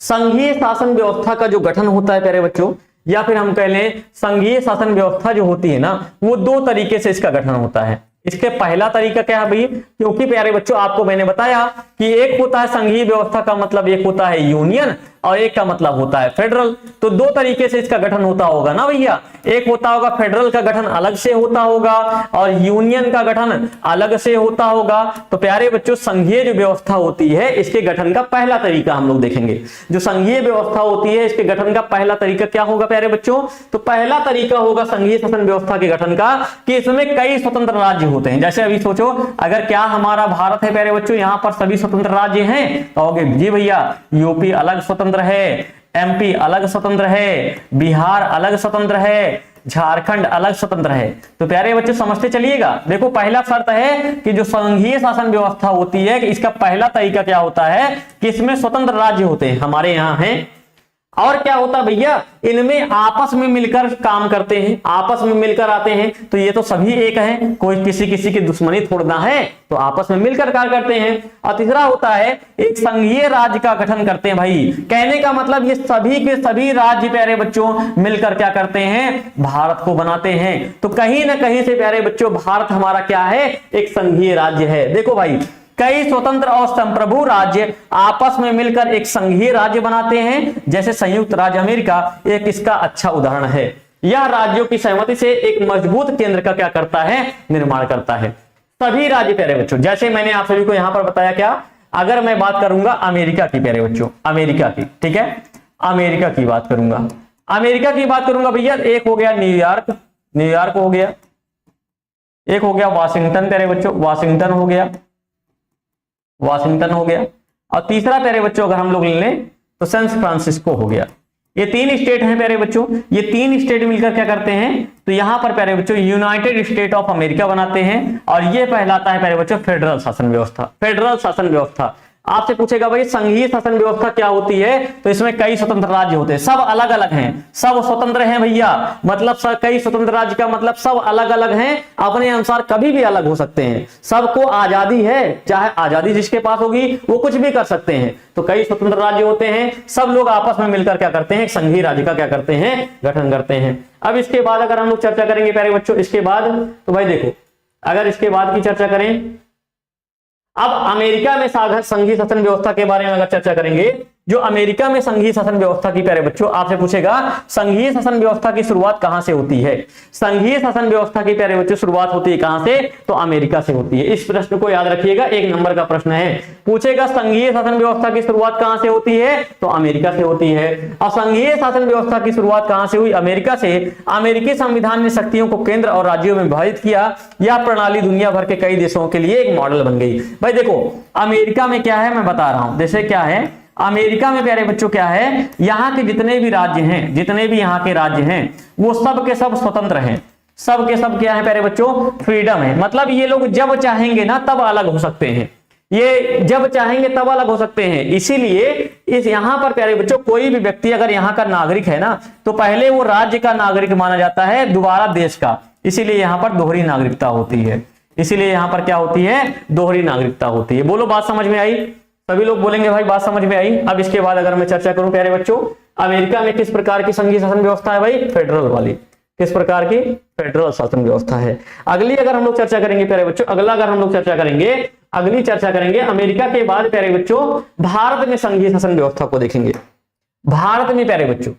संघीय शासन व्यवस्था का जो गठन होता है प्यारे बच्चों, या फिर हम कह लें संघीय शासन व्यवस्था जो होती है ना, वो 2 तरीके से इसका गठन होता है। इसके पहला तरीका क्या है भाई, क्योंकि प्यारे बच्चों आपको मैंने बताया कि एक होता है संघीय व्यवस्था का मतलब, एक होता है यूनियन और एक का मतलब होता है फेडरल। तो 2 तरीके से इसका गठन होता होगा ना भैया, एक होता होगा फेडरल का गठन अलग से होता होगा और यूनियन का गठन अलग से होता होगा। तो प्यारे बच्चों संघीय जो व्यवस्था होती है इसके गठन का पहला तरीका हम लोग देखेंगे। जो संघीय व्यवस्था होती है इसके गठन का पहला तरीका क्या होगा प्यारे बच्चों, तो पहला तरीका होगा संघीय शासन व्यवस्था के गठन का कि इसमें कई स्वतंत्र राज्य होते हैं। जैसे अभी सोचो, अगर क्या हमारा भारत है प्यारे बच्चों, यहाँ पर सभी स्वतंत्र राज्य हैं, कहोगे जी भैया यूपी अलग स्वतंत्र है, एमपी अलग स्वतंत्र है, बिहार अलग स्वतंत्र है, झारखंड अलग स्वतंत्र है। तो प्यारे बच्चे समझते चलिएगा। देखो पहला शर्त है कि जो संघीय शासन व्यवस्था होती है कि इसका पहला तरीका क्या होता है कि इसमें स्वतंत्र राज्य होते हैं, हमारे यहाँ हैं। और क्या होता है भैया, इनमें आपस में मिलकर काम करते हैं, आपस में मिलकर आते हैं। तो ये तो सभी एक हैं, कोई किसी किसी की दुश्मनी थोड़ना है, तो आपस में मिलकर कार्य करते हैं। और तीसरा होता है एक संघीय राज्य का गठन करते हैं। भाई कहने का मतलब ये सभी के सभी राज्य प्यारे बच्चों मिलकर क्या करते हैं, भारत को बनाते हैं। तो कहीं ना कहीं से प्यारे बच्चों भारत हमारा क्या है, एक संघीय राज्य है। देखो भाई कई स्वतंत्र और संप्रभु राज्य आपस में मिलकर एक संघीय राज्य बनाते हैं, जैसे संयुक्त राज्य अमेरिका एक इसका अच्छा उदाहरण है। यह राज्यों की सहमति से एक मजबूत केंद्र का क्या करता है, निर्माण करता है। सभी राज्य प्यारे बच्चों, जैसे मैंने आप सभी को यहां पर बताया, क्या अगर मैं बात करूंगा अमेरिका की प्यारे बच्चों, अमेरिका की, ठीक है, अमेरिका की बात करूंगा, अमेरिका की बात करूंगा भैया, एक हो गया न्यूयॉर्क, न्यूयॉर्क हो गया, एक हो गया वाशिंगटन प्यारे बच्चों, वाशिंगटन हो गया, वाशिंगटन हो गया। और तीसरा प्यारे बच्चों अगर हम लोग ले लें तो सैन फ्रांसिस्को हो गया। ये तीन स्टेट हैं प्यारे बच्चों, ये तीन स्टेट मिलकर क्या करते हैं, तो यहां पर प्यारे बच्चों यूनाइटेड स्टेट ऑफ अमेरिका बनाते हैं। और ये कहलाता है प्यारे बच्चों फेडरल शासन व्यवस्था, फेडरल शासन व्यवस्था। आपसे पूछेगा भाई संघीय शासन व्यवस्था क्या होती है, तो इसमें कई स्वतंत्र राज्य होते हैं, सब अलग अलग हैं, सब स्वतंत्र हैं भैया। मतलब कई स्वतंत्र राज्य का मतलब सब अलग अलग हैं, अपने अनुसार कभी भी अलग हो सकते हैं, सबको आजादी है, चाहे आजादी जिसके पास होगी वो कुछ भी कर सकते हैं। तो कई स्वतंत्र राज्य होते हैं, सब लोग आपस में मिलकर क्या करते हैं, संघीय राज्य का क्या करते हैं, गठन करते हैं। अब इसके बाद अगर हम लोग चर्चा करेंगे प्यारे बच्चों, इसके बाद तो भाई देखो अगर इसके बाद की चर्चा करें, अब अमेरिका में संघीय शासन व्यवस्था के बारे में अगर चर्चा करेंगे, जो अमेरिका में संघीय शासन व्यवस्था की प्यारे बच्चों आपसे पूछेगा संघीय शासन व्यवस्था की शुरुआत कहां से होती है। संघीय शासन व्यवस्था की प्यारे बच्चों शुरुआत होती है कहां से, तो अमेरिका से होती है। इस प्रश्न को याद रखिएगा, एक नंबर का प्रश्न है, पूछेगा संघीय शासन व्यवस्था की शुरुआत कहां से होती है, तो अमेरिका से होती है। और संघीय शासन व्यवस्था की शुरुआत कहां से हुई, अमेरिका से। अमेरिकी संविधान ने शक्तियों को केंद्र और राज्यों में विभाजित किया। यह प्रणाली दुनिया भर के कई देशों के लिए एक मॉडल बन गई। भाई देखो अमेरिका में क्या है मैं बता रहा हूं, जैसे क्या है अमेरिका में प्यारे बच्चों क्या है, यहाँ के जितने भी राज्य हैं, जितने भी यहाँ के राज्य हैं वो सब के सब स्वतंत्र हैं, सब के सब क्या है प्यारे बच्चों, फ्रीडम है। मतलब ये लोग जब चाहेंगे ना तब अलग हो सकते हैं, ये जब चाहेंगे तब अलग हो सकते हैं। इसीलिए इस यहाँ पर प्यारे बच्चों कोई भी व्यक्ति अगर यहाँ का नागरिक है ना, तो पहले वो राज्य का नागरिक माना जाता है, दोबारा देश का। इसीलिए यहाँ पर दोहरी नागरिकता होती है, इसीलिए यहाँ पर क्या होती है, दोहरी नागरिकता होती है। बोलो बात समझ में आई, सभी लोग बोलेंगे भाई बात समझ में आई। अब इसके बाद अगर मैं चर्चा करूं प्यारे बच्चों, अमेरिका में किस प्रकार की संघीय शासन व्यवस्था है भाई, फेडरल वाली, किस प्रकार की, फेडरल शासन व्यवस्था है। अगली अगर हम लोग चर्चा करेंगे प्यारे बच्चों, अगला अगर हम लोग चर्चा करेंगे, अगली चर्चा करेंगे अमेरिका के बाद प्यारे बच्चों भारत में संघीय शासन व्यवस्था को देखेंगे। भारत में प्यारे बच्चों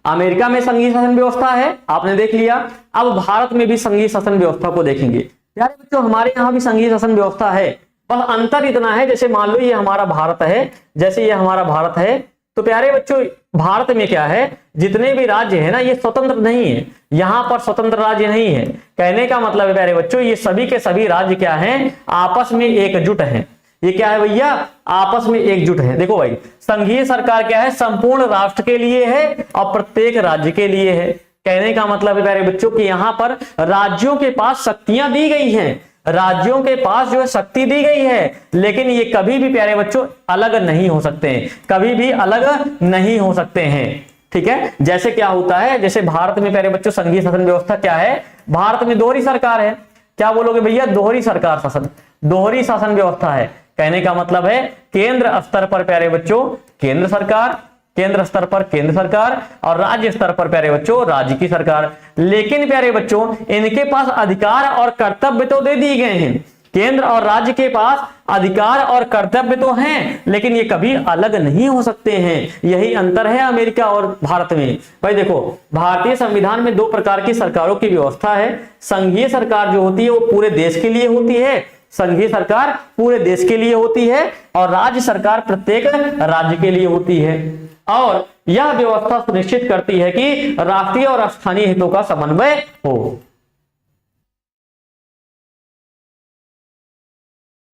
अमेरिका में संघीय शासन व्यवस्था है, आपने देख लिया। अब भारत में भी संघीय शासन व्यवस्था को देखेंगे। प्यारे बच्चों हमारे यहाँ भी संघीय शासन व्यवस्था है, बस अंतर इतना है, जैसे मान लो ये हमारा भारत है, जैसे ये हमारा भारत है, तो प्यारे बच्चों भारत में क्या है, जितने भी राज्य है ना ये स्वतंत्र नहीं है, यहाँ पर स्वतंत्र राज्य नहीं है। कहने का मतलब है प्यारे बच्चों ये सभी के सभी राज्य क्या हैं, आपस में एकजुट हैं। ये क्या है भैया, आपस में एकजुट है। देखो भाई संघीय सरकार क्या है, संपूर्ण राष्ट्र के लिए है और प्रत्येक राज्य के लिए है। कहने का मतलब है प्यारे बच्चों कि यहाँ पर राज्यों के पास शक्तियां दी गई हैं, राज्यों के पास जो है शक्ति दी गई है, लेकिन ये कभी भी प्यारे बच्चों अलग नहीं हो सकते हैं, कभी भी अलग नहीं हो सकते हैं। ठीक है, जैसे क्या होता है, जैसे भारत में प्यारे बच्चों संघीय शासन व्यवस्था क्या है, भारत में दोहरी सरकार है। क्या बोलोगे भैया, दोहरी सरकार शासन, दोहरी शासन व्यवस्था है। कहने का मतलब है केंद्र स्तर पर प्यारे बच्चों केंद्र सरकार, केंद्र स्तर पर केंद्र सरकार और राज्य स्तर पर प्यारे बच्चों राज्य की सरकार। लेकिन प्यारे बच्चों इनके पास अधिकार और कर्तव्य तो दे दिए गए हैं, केंद्र और राज्य के पास अधिकार और कर्तव्य तो हैं, लेकिन ये कभी अलग नहीं हो सकते हैं। यही अंतर है अमेरिका और भारत में। भाई देखो भारतीय संविधान में दो प्रकार की सरकारों की व्यवस्था है। संघीय सरकार जो होती है वो पूरे देश के लिए होती है, संघीय सरकार पूरे देश के लिए होती है, और राज्य सरकार प्रत्येक राज्य के लिए होती है। और यह व्यवस्था सुनिश्चित करती है कि राष्ट्रीय और स्थानीय हितों का समन्वय हो।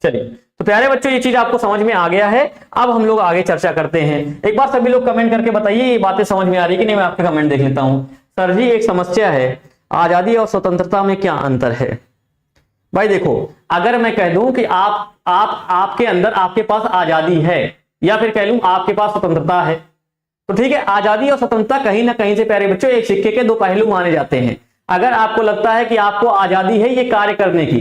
चलिए, तो प्यारे बच्चों ये चीज आपको समझ में आ गया है। अब हम लोग आगे चर्चा करते हैं। एक बार सभी लोग कमेंट करके बताइए ये बातें समझ में आ रही कि नहीं। मैं आपके कमेंट देख लेता हूं। सर जी एक समस्या है, आजादी और स्वतंत्रता में क्या अंतर है? भाई देखो, अगर मैं कह दूं कि आपके अंदर आपके पास आजादी है, या फिर कह लूं आपके पास स्वतंत्रता है, तो ठीक है। आजादी और स्वतंत्रता कहीं ना कहीं से प्यारे बच्चों एक सिक्के के दो पहलू माने जाते हैं। अगर आपको लगता है कि आपको आजादी है ये कार्य करने की,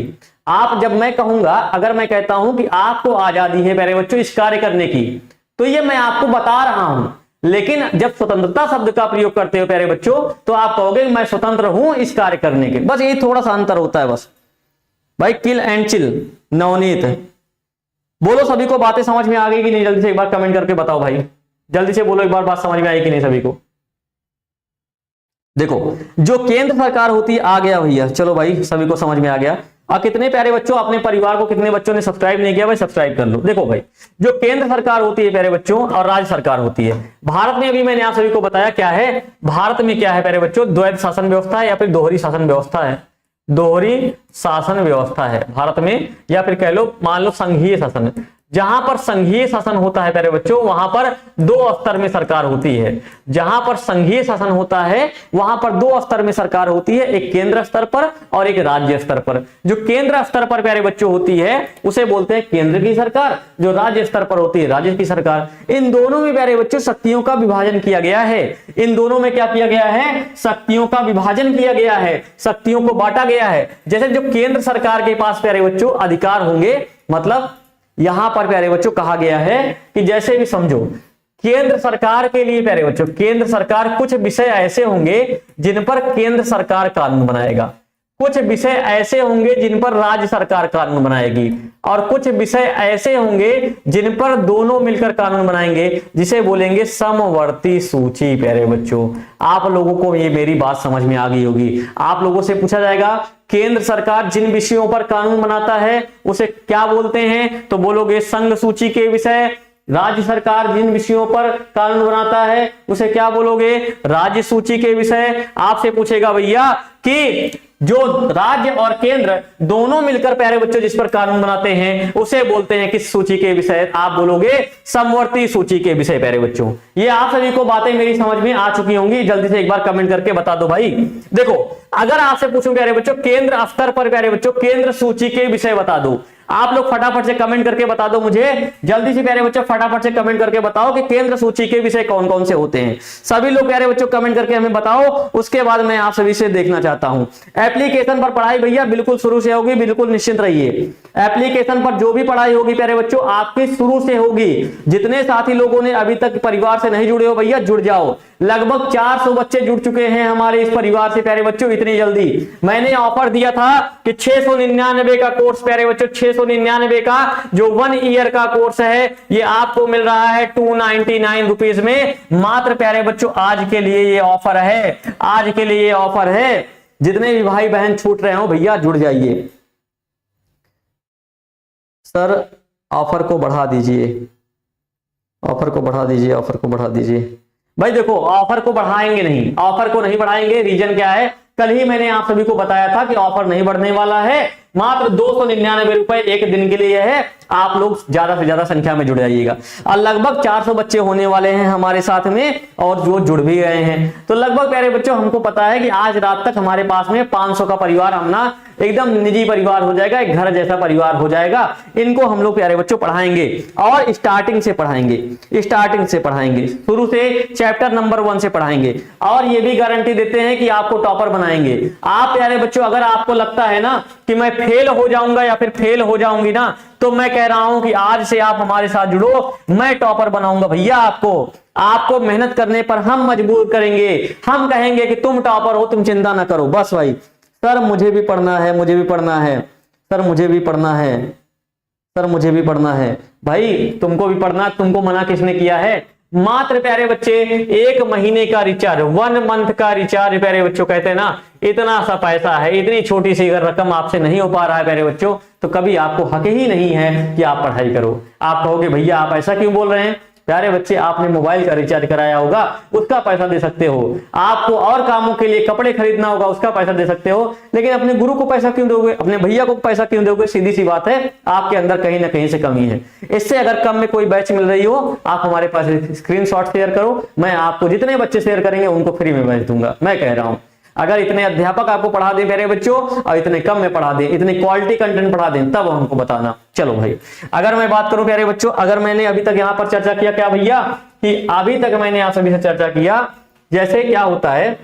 जब मैं कहूंगा, अगर मैं कहता हूं कि आपको आजादी है प्यारे बच्चों इस कार्य करने की, तो ये मैं आपको बता रहा हूं। लेकिन जब स्वतंत्रता शब्द का प्रयोग करते हो प्यारे बच्चों, तो आप कहोगे मैं स्वतंत्र हूं इस कार्य करने के। बस यही थोड़ा सा अंतर होता है बस। भाई किल एंड चिल, नवनीत बोलो सभी को बातें समझ में आ गई कि नहीं? जल्दी से एक बार कमेंट करके बताओ भाई, जल्दी से बोलो एक बार बात समझ में आई कि नहीं सभी को। देखो, जो केंद्र सरकार होती है, आ गया भैया, चलो भाई सभी को समझ में आ गया। और कितने प्यारे बच्चों अपने परिवार को, कितने बच्चों ने सब्सक्राइब नहीं किया भाई, सब्सक्राइब कर लो। देखो भाई, जो केंद्र सरकार होती है प्यारे बच्चों और राज्य सरकार होती है, भारत में अभी मैंने आप सभी को बताया क्या है। भारत में क्या है प्यारे बच्चों, द्वैध शासन व्यवस्था है या फिर दोहरी शासन व्यवस्था है। दोहरी शासन व्यवस्था है भारत में, या फिर कह लो मान लो संघीय शासन। जहां पर संघीय शासन होता है प्यारे बच्चों, वहां पर दो स्तर में सरकार होती है। जहां पर संघीय शासन होता है वहां पर दो स्तर में सरकार होती है, एक केंद्र स्तर पर और एक राज्य स्तर पर। जो केंद्र स्तर पर प्यारे बच्चों होती है उसे बोलते हैं केंद्र की सरकार, जो राज्य स्तर पर होती है राज्य की सरकार। इन दोनों में प्यारे बच्चों शक्तियों का विभाजन किया गया है। इन दोनों में क्या किया गया है? शक्तियों का विभाजन किया गया है, शक्तियों को बांटा गया है। जैसे जो केंद्र सरकार के पास प्यारे बच्चों अधिकार होंगे, मतलब यहां पर प्यारे बच्चों कहा गया है कि जैसे भी समझो, केंद्र सरकार के लिए प्यारे बच्चों, केंद्र सरकार कुछ विषय ऐसे होंगे जिन पर केंद्र सरकार कानून बनाएगा, कुछ विषय ऐसे होंगे जिन पर राज्य सरकार कानून बनाएगी, और कुछ विषय ऐसे होंगे जिन पर दोनों मिलकर कानून बनाएंगे, जिसे बोलेंगे समवर्ती सूची। प्यारे बच्चों, आप लोगों को ये मेरी बात समझ में आ गई होगी। आप लोगों से पूछा जाएगा केंद्र सरकार जिन विषयों पर कानून बनाता है उसे क्या बोलते हैं, तो बोलोगे संघ सूची के विषय। राज्य सरकार जिन विषयों पर कानून बनाता है उसे क्या बोलोगे? राज्य सूची के विषय। आपसे पूछेगा भैया कि जो राज्य और केंद्र दोनों मिलकर प्यारे बच्चों जिस पर कानून बनाते हैं उसे बोलते हैं किस सूची के विषय? आप बोलोगे समवर्ती सूची के विषय। प्यारे बच्चों, ये आप सभी को बातें मेरी समझ में आ चुकी होंगी। जल्दी से एक बार कमेंट करके बता दो भाई। देखो, अगर आपसे पूछूं प्यारे बच्चों केंद्र स्तर पर प्यारे बच्चों केंद्र सूची के विषय बता दो, आप लोग फटाफट से कमेंट करके बता दो मुझे। जल्दी से प्यारे बच्चों फटाफट से कमेंट करके बताओ कि केंद्र सूची के विषय कौन कौन से होते हैं। सभी लोग प्यारे बच्चों कमेंट करके हमें बताओ, उसके बाद मैं आप सभी से देखना चाहता हूं। एप्लीकेशन पर पढ़ाई भैया बिल्कुल शुरू से होगी, बिल्कुल निश्चिंत रहिए। एप्लीकेशन पर जो भी पढ़ाई होगी प्यारे बच्चों आपकी शुरू से होगी। जितने साथी लोगों ने अभी तक परिवार से नहीं जुड़े हो भैया जुड़ जाओ। लगभग 400 बच्चे जुड़ चुके हैं हमारे इस परिवार से प्यारे बच्चों। इतनी जल्दी मैंने ऑफर दिया था कि 699 का कोर्स प्यारे बच्चों, 699 का जो 1 ईयर का कोर्स है ये आपको मिल रहा है 299 रुपीज में मात्र। प्यारे बच्चों आज के लिए ये ऑफर है, आज के लिए ये ऑफर है। जितने भी भाई बहन छूट रहे हो भैया जुड़ जाइए। सर ऑफर को बढ़ा दीजिए, ऑफर को बढ़ा दीजिए, ऑफर को बढ़ा दीजिए। भाई देखो, ऑफर को बढ़ाएंगे नहीं, ऑफर को नहीं बढ़ाएंगे। रीजन क्या है? कल ही मैंने आप सभी को बताया था कि ऑफर नहीं बढ़ने वाला है। मात्र 299 रुपए एक दिन के लिए है। आप लोग ज्यादा से ज्यादा संख्या में जुड़ जाइएगा। और लगभग 400 बच्चे होने वाले हैं हमारे साथ में, और जो जुड़ भी गए हैं। तो लगभग प्यारे बच्चों हमको पता है कि आज रात तक हमारे पास में 500 का परिवार अपना एकदम निजी परिवार हो जाएगा, एक घर जैसा परिवार हो जाएगा। इनको हम लोग प्यारे बच्चों पढ़ाएंगे, और स्टार्टिंग से पढ़ाएंगे, स्टार्टिंग से पढ़ाएंगे, शुरू से चैप्टर नंबर 1 से पढ़ाएंगे। और ये भी गारंटी देते हैं कि आपको टॉपर बनाएंगे। आप प्यारे बच्चों अगर आपको लगता है ना कि मैं फेल हो जाऊंगा या फिर फेल हो जाऊंगी ना, तो मैं कह रहा हूं कि आज से आप हमारे साथ जुड़ो, मैं टॉपर बनाऊंगा भैया आपको मेहनत करने पर हम मजबूर करेंगे। हम कहेंगे कि तुम टॉपर हो, तुम चिंता ना करो। बस भाई, सर मुझे भी पढ़ना है, मुझे भी पढ़ना है, सर मुझे भी पढ़ना है, सर मुझे भी पढ़ना है। भाई तुमको भी पढ़ना, तुमको मना किसने किया है? मात्र प्यारे बच्चे 1 महीने का रिचार्ज, 1 मंथ का रिचार्ज प्यारे बच्चों, कहते हैं ना इतना सा पैसा है, इतनी छोटी सी अगर रकम आपसे नहीं हो पा रहा है प्यारे बच्चों, तो कभी आपको हक ही नहीं है कि आप पढ़ाई करो। आप कहोगे भैया आप ऐसा क्यों बोल रहे हैं? प्यारे बच्चे आपने मोबाइल का रिचार्ज कराया होगा, उसका पैसा दे सकते हो। आपको और कामों के लिए कपड़े खरीदना होगा, उसका पैसा दे सकते हो। लेकिन अपने गुरु को पैसा क्यों दोगे, अपने भैया को पैसा क्यों दोगे? सीधी सी बात है, आपके अंदर कहीं ना कहीं से कमी है। इससे अगर कम में कोई बैच मिल रही हो, आप हमारे पास स्क्रीनशॉट शेयर करो, मैं आपको जितने बच्चे शेयर करेंगे उनको फ्री में भेज दूंगा। मैं कह रहा हूं, अगर इतने अध्यापक आपको पढ़ा दें प्यारे बच्चों, और इतने कम में पढ़ा दें, इतने क्वालिटी कंटेंट पढ़ा दें, तब हमको बताना। चलो भाई, अगर मैं बात करूं प्यारे बच्चों, अगर मैंने अभी तक यहां पर चर्चा किया क्या भैया, कि अभी तक मैंने आप सभी से चर्चा किया जैसे क्या होता है,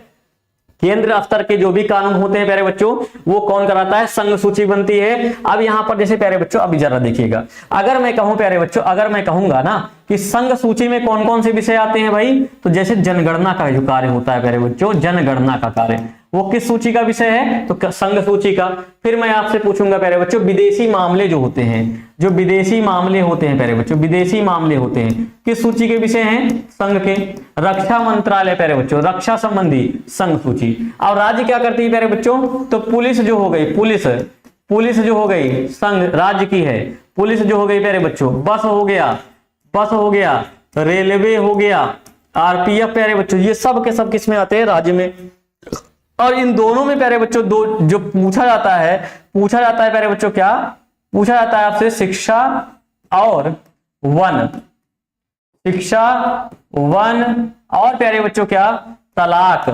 केंद्र स्तर के जो भी कानून होते हैं प्यारे बच्चों, वो कौन कराता है? संघ सूची बनती है। अब यहां पर जैसे प्यारे बच्चों, अभी जरा देखिएगा, अगर मैं कहूं प्यारे बच्चों, अगर मैं कहूंगा ना कि संघ सूची में कौन कौन से विषय आते हैं भाई, तो जैसे जनगणना का जो कार्य होता है प्यारे बच्चों, जनगणना का कार्य वो किस सूची का विषय है? तो संघ सूची का। फिर मैं आपसे पूछूंगा प्यारे बच्चों, विदेशी मामले जो होते हैं, जो विदेशी मामले होते हैं प्यारे बच्चों, विदेशी मामले होते हैं किस सूची के विषय हैं? संघ के। रक्षा मंत्रालय प्यारे बच्चों, रक्षा संबंधी संघ सूची। और राज्य क्या करती है प्यारे बच्चों? तो पुलिस जो हो गई, पुलिस जो हो गई संघ राज्य की है। पुलिस जो हो गई प्यारे बच्चों, बस हो गया, रेलवे हो गया, आरपीएफ प्यारे बच्चों, ये सब के सब किस में आते हैं? राज्य में। और इन दोनों में प्यारे बच्चों दो जो पूछा जाता है प्यारे बच्चों, क्या पूछा जाता है आपसे? शिक्षा और वन, शिक्षा वन, और प्यारे बच्चों क्या? तलाक,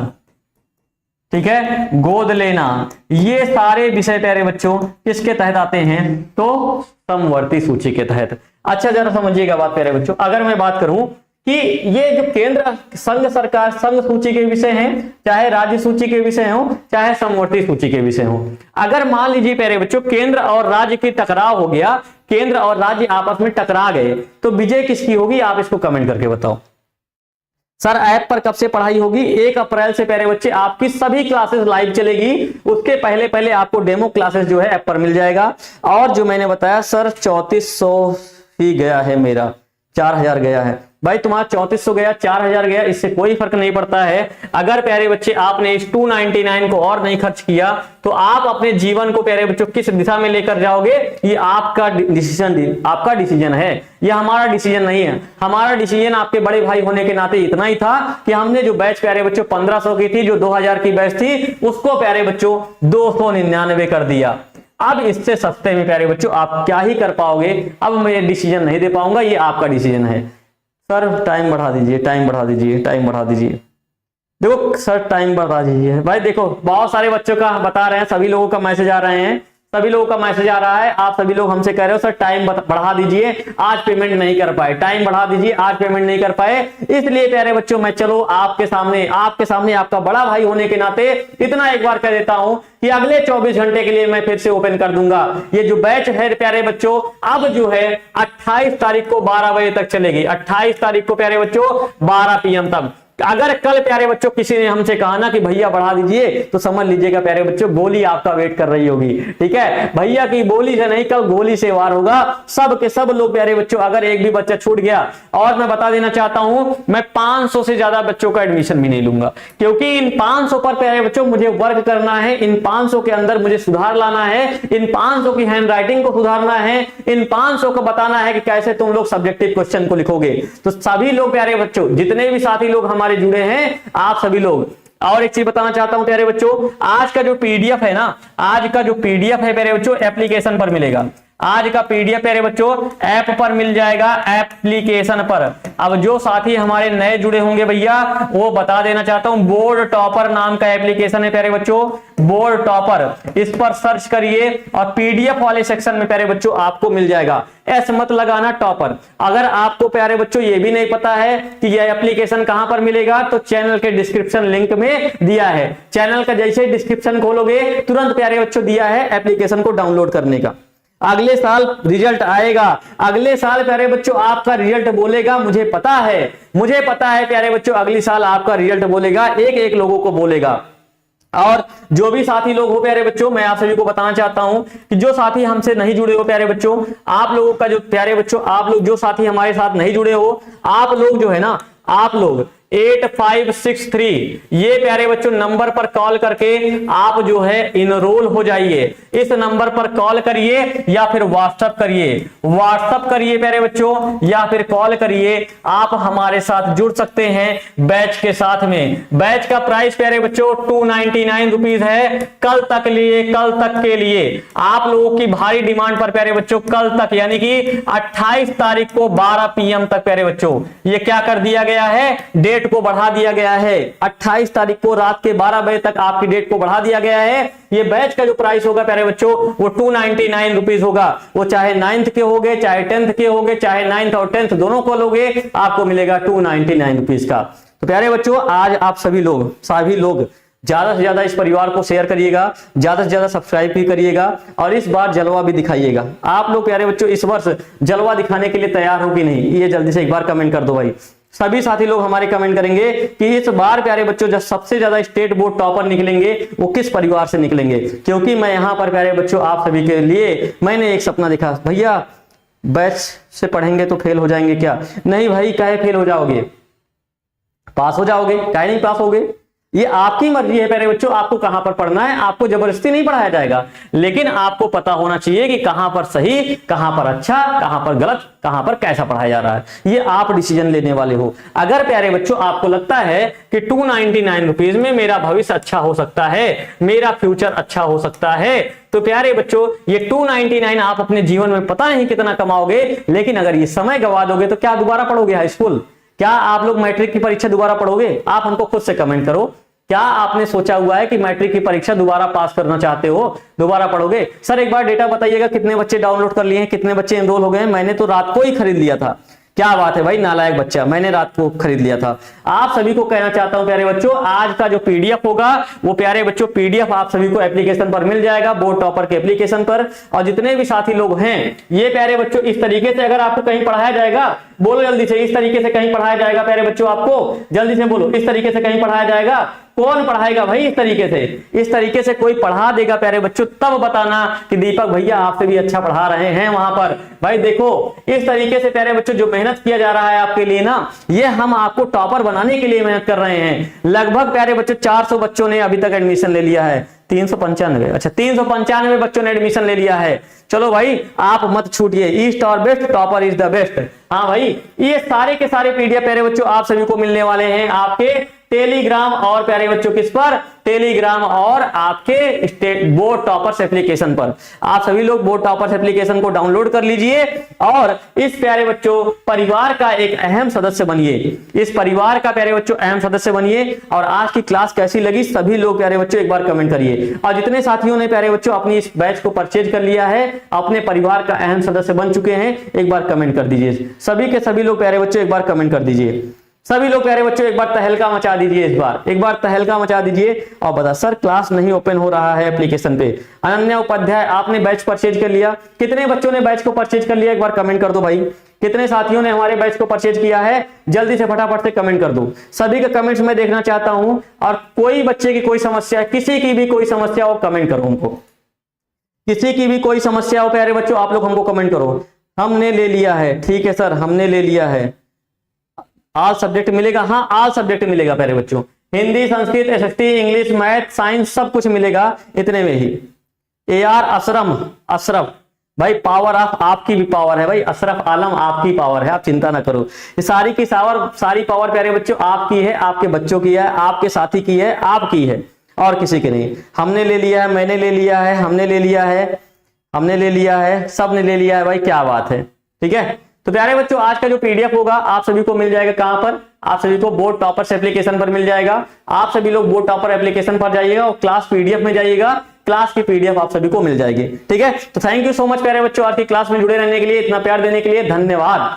ठीक है, गोद लेना। ये सारे विषय प्यारे बच्चों किसके तहत आते हैं? तो समवर्ती सूची के तहत। अच्छा जरा समझिएगा बात प्यारे बच्चों, अगर मैं बात करूं कि ये जो केंद्र संघ सरकार संघ सूची के विषय हैं, चाहे राज्य सूची के विषय हो, चाहे समवर्ती सूची के विषय हो, अगर मान लीजिए प्यारे बच्चों केंद्र और राज्य की टकराव हो गया, केंद्र और राज्य आपस में टकरा गए, तो विजय किसकी होगी? आप इसको कमेंट करके बताओ। सर ऐप पर कब से पढ़ाई होगी? 1 अप्रैल से प्यारे बच्चे आपकी सभी क्लासेस लाइव चलेगी। उसके पहले आपको डेमो क्लासेस जो है ऐप पर मिल जाएगा। और जो मैंने बताया सर 3400 ही गया है, मेरा 4000 गया है। भाई तुम्हारा 3400 गया, 4000 गया, इससे कोई फर्क नहीं पड़ता है। अगर प्यारे बच्चे आपने इस 299 को और नहीं खर्च किया, तो आप अपने जीवन को प्यारे बच्चों किस दिशा में लेकर जाओगे, ये आपका डिसीजन है, ये हमारा डिसीजन नहीं है। हमारा डिसीजन आपके बड़े भाई होने के नाते इतना ही था कि हमने जो बैच प्यारे बच्चों 1500 की थी, जो 2000 की बैच थी, उसको प्यारे बच्चों 299 कर दिया। अब इससे सस्ते में प्यारे बच्चों आप क्या ही कर पाओगे? अब मैं डिसीजन नहीं दे पाऊंगा, ये आपका डिसीजन है। सर टाइम बढ़ा दीजिए। देखो सर टाइम बढ़ा दीजिए। भाई देखो बहुत सारे बच्चों का बता रहे हैं, सभी लोगों का मैसेज आ रहे हैं, आप सभी लोग हमसे कह रहे हो सर टाइम बढ़ा दीजिए, आज पेमेंट नहीं कर पाए, टाइम बढ़ा दीजिए, आज पेमेंट नहीं कर पाए। इसलिए प्यारे बच्चों मैं चलो आपके सामने आपका बड़ा भाई होने के नाते इतना एक बार कह देता हूं कि अगले 24 घंटे के लिए मैं फिर से ओपन कर दूंगा। ये जो बैच है प्यारे बच्चों, अब जो है 28 तारीख को 12 बजे तक चलेगी। 28 तारीख को प्यारे बच्चों 12 PM तक। अगर कल प्यारे बच्चों किसी ने हमसे कहा ना कि भैया बढ़ा दीजिए, तो समझ लीजिएगा प्यारे बच्चों गोली आपका वेट कर रही होगी। ठीक है, भैया की बोली से नहीं, कल गोली से वार होगा। सब के सब लोग प्यारे बच्चों, अगर एक भी बच्चा छूट गया, और मैं बता देना चाहता हूं मैं 500 से ज्यादा बच्चों का एडमिशन भी नहीं लूंगा, क्योंकि इन 500 पर प्यारे बच्चों मुझे वर्क करना है। इन 500 के अंदर मुझे सुधार लाना है, इन 500 की हैंड राइटिंग को सुधारना है, इन 500 को बताना है कि कैसे तुम लोग सब्जेक्टिव क्वेश्चन को लिखोगे। तो सभी लोग प्यारे बच्चों, जितने भी साथी लोग हमारे जुड़े हैं, आप सभी लोग। और एक चीज बताना चाहता हूं प्यारे बच्चों, आज का जो पीडीएफ है ना, आज का जो पीडीएफ है प्यारे बच्चों एप्लीकेशन पर मिलेगा। आज का पीडीएफ प्यारे बच्चों ऐप पर मिल जाएगा, एप्लीकेशन पर। अब जो साथी हमारे नए जुड़े होंगे भैया, वो बता देना चाहता हूं, बोर्ड टॉपर नाम का एप्लीकेशन है प्यारे बच्चों, बोर्ड टॉपर। इस पर सर्च करिए और पीडीएफ वाले सेक्शन में प्यारे बच्चों आपको मिल जाएगा। एस मत लगाना टॉपर। अगर आपको प्यारे बच्चों ये भी नहीं पता है कि यह एप्लीकेशन कहां पर मिलेगा, तो चैनल के डिस्क्रिप्शन लिंक में दिया है। चैनल का जैसे डिस्क्रिप्शन खोलोगे, तुरंत प्यारे बच्चों दिया है एप्लीकेशन को डाउनलोड करने का। अगले साल रिजल्ट आएगा, अगले साल प्यारे बच्चों आपका रिजल्ट बोलेगा। मुझे पता है प्यारे बच्चों, अगले साल आपका रिजल्ट बोलेगा, एक लोगों को बोलेगा। और जो भी साथी लोग हो प्यारे बच्चों, मैं आप सभी को बताना चाहता हूं कि जो साथी हमसे नहीं जुड़े हो प्यारे बच्चों, आप लोगों का जो प्यारे बच्चों, आप लोग जो साथी हमारे साथ नहीं जुड़े हो, आप लोग जो है ना, आप लोग 8563 ये प्यारे बच्चों नंबर पर कॉल करके आप जो है इनरोल हो जाइए। इस नंबर पर कॉल करिए या फिर व्हाट्सएप करिए प्यारे बच्चों, या फिर कॉल करिए। आप हमारे साथ जुड़ सकते हैं बैच के साथ में। बैच का प्राइस प्यारे बच्चों 299 रुपीज है। कल तक के लिए आप लोगों की भारी डिमांड पर प्यारे बच्चों कल तक यानी कि 28 तारीख को 12 PM तक प्यारे बच्चों ये क्या कर दिया गया है, डेट को बढ़ा दिया गया है। 28 तारीख को रात के 12 बजे तक आपकी डेट को बढ़ा दिया गया है। ये बैच का जो प्राइस होगा प्यारे बच्चों वो 299 रुपीज होगा। वो चाहे 9th के होगे, चाहे 10th के होगे, चाहे 9th और 10th दोनों को लोगे, आपको मिलेगा 299 रुपीज का। तो प्यारे बच्चों आज आप सभी लोग ज्यादा से ज्यादा इस परिवार को शेयर करिएगा, ज्यादा से ज्यादा सब्सक्राइब भी करिएगा और इस बार जलवा भी दिखाइएगा। आप लोग प्यारे बच्चों इस वर्ष जलवा दिखाने के लिए तैयार हो कि नहीं, ये जल्दी से एक बार कमेंट कर दो भाई। सभी साथी लोग हमारे कमेंट करेंगे कि इस बार प्यारे बच्चों जो सबसे ज्यादा स्टेट बोर्ड टॉपर निकलेंगे वो किस परिवार से निकलेंगे। क्योंकि मैं यहाँ पर प्यारे बच्चों आप सभी के लिए मैंने एक सपना देखा, भैया बैच से पढ़ेंगे तो फेल हो जाएंगे क्या? नहीं भाई, काहे फेल हो जाओगे, पास हो जाओगे। काहे नहीं पास होगे, ये आपकी मर्जी है प्यारे बच्चों, आपको कहां पर पढ़ना है। आपको जबरदस्ती नहीं पढ़ाया जाएगा, लेकिन आपको पता होना चाहिए कि कहां पर सही, कहां पर अच्छा, कहां पर गलत, कहां पर कैसा पढ़ाया जा रहा है। ये आप डिसीजन लेने वाले हो। अगर प्यारे बच्चों आपको लगता है कि 299 रुपीज में मेरा भविष्य अच्छा हो सकता है, मेरा फ्यूचर अच्छा हो सकता है, तो प्यारे बच्चों ये 299 आप अपने जीवन में पता नहीं कितना कमाओगे, लेकिन अगर ये समय गवा दोगे तो क्या दोबारा पढ़ोगे हाई स्कूल? क्या आप लोग मैट्रिक की परीक्षा दोबारा पढ़ोगे? आप हमको खुद से कमेंट करो। क्या आपने सोचा हुआ है कि मैट्रिक की परीक्षा दोबारा पास करना चाहते हो, दोबारा पढ़ोगे? सर एक बार डेटा बताइएगा, कितने बच्चे डाउनलोड कर लिए हैं, कितने बच्चे एनरोल हो गए हैं? मैंने तो रात को ही खरीद लिया था। क्या बात है भाई, नालायक बच्चा, मैंने रात को खरीद लिया था। आप सभी को कहना चाहता हूं प्यारे बच्चों, आज का जो पीडीएफ होगा वो प्यारे बच्चों पीडीएफ आप सभी को एप्लीकेशन पर मिल जाएगा, बोर्ड टॉपर के एप्लीकेशन पर। और जितने भी साथी लोग हैं ये प्यारे बच्चों इस तरीके से अगर आपको कहीं पढ़ाया जाएगा, बोलो जल्दी से, इस तरीके से कहीं पढ़ाया जाएगा प्यारे बच्चों, आपको जल्दी से बोलो, इस तरीके से कहीं पढ़ाया जाएगा? कौन पढ़ाएगा भाई इस तरीके से? इस तरीके से कोई पढ़ा देगा प्यारे बच्चों, तब बताना कि दीपक भैया आपसे भी अच्छा पढ़ा रहे हैं वहां पर। भाई देखो इस तरीके से प्यारे बच्चों जो मेहनत किया जा रहा है आपके लिए ना, ये हम आपको टॉपर बनाने के लिए मेहनत कर रहे हैं। लगभग प्यारे बच्चों 400 बच्चों ने अभी तक एडमिशन ले लिया है। 395, अच्छा 395 बच्चों ने एडमिशन ले लिया है। चलो भाई आप मत छूटिए, ईस्ट और best, topper is the best. हाँ भाई, ये सारे के सारे पीडीएफ प्यारे बच्चों आप सभी को मिलने वाले हैं आपके टेलीग्राम और प्यारे बच्चों किस पर? टेलीग्राम और आपके स्टेट बोर्ड टॉपर्स एप्लीकेशन पर। आप सभी लोग बोर्ड टॉपर्स एप्लीकेशन को डाउनलोड कर लीजिए और इस प्यारे बच्चों परिवार का एक अहम सदस्य बनिए। इस परिवार का प्यारे बच्चों अहम सदस्य बनिए। और आज की क्लास कैसी लगी सभी लोग प्यारे बच्चों एक बार कमेंट करिए। और जितने साथियों ने प्यारे बच्चों अपनी इस बैच को परचेज कर लिया है, अपने परिवार का अहम सदस्य बन चुके हैं, एक बार कमेंट कर दीजिए। सभी के सभी लोग प्यारे बच्चों एक बार कमेंट कर दीजिए। सभी लोग प्यारे बच्चों एक बार तहलका मचा दीजिए, इस बार एक बार तहलका मचा दीजिए। और बता सर क्लास नहीं ओपन हो रहा है एप्लीकेशन पे। अनन्या उपाध्याय आपने बैच परचेज कर लिया? कितने बच्चों ने बैच को परचेज कर लिया एक बार कमेंट कर दो भाई। कितने साथियों ने हमारे बैच को परचेज किया है? जल्दी से फटाफट से कमेंट कर दो। सभी के कमेंट्स मैं देखना चाहता हूं। और कोई बच्चे की कोई समस्या, किसी की भी कोई समस्या हो कमेंट करो हमको। किसी की भी कोई समस्या हो प्यारे बच्चों आप लोग हमको कमेंट करो। हमने ले लिया है, ठीक है सर हमने ले लिया है। ऑल सब्जेक्ट मिलेगा? हाँ ऑल सब्जेक्ट मिलेगा प्यारे बच्चों, Hindi, Sanskrit, SST, English, math, science सब कुछ मिलेगा इतने में ही। AR अशरफ भाई पावर ऑफ आपकी भी पावर है भाई, अशरफ आलम आपकी पावर है, आप चिंता ना करो। ये सारी की सारी पावर प्यारे बच्चों आपकी है, आपके बच्चों की है, आपके साथी की है, आपकी है और किसी की नहीं। हमने ले लिया है, मैंने ले लिया है, हमने ले लिया है, हमने ले लिया है, सब ने ले लिया है भाई, क्या बात है। ठीक है तो प्यारे बच्चों आज का जो पीडीएफ होगा आप सभी को मिल जाएगा कहां पर? आप सभी को बोर्ड टॉपर्स एप्लीकेशन पर मिल जाएगा। आप सभी लोग बोर्ड टॉपर एप्लीकेशन पर जाइएगा और क्लास पीडीएफ में जाइएगा, क्लास की पीडीएफ आप सभी को मिल जाएगी। ठीक है तो थैंक यू सो मच प्यारे बच्चों, आज की क्लास में जुड़े रहने के लिए, इतना प्यार देने के लिए धन्यवाद।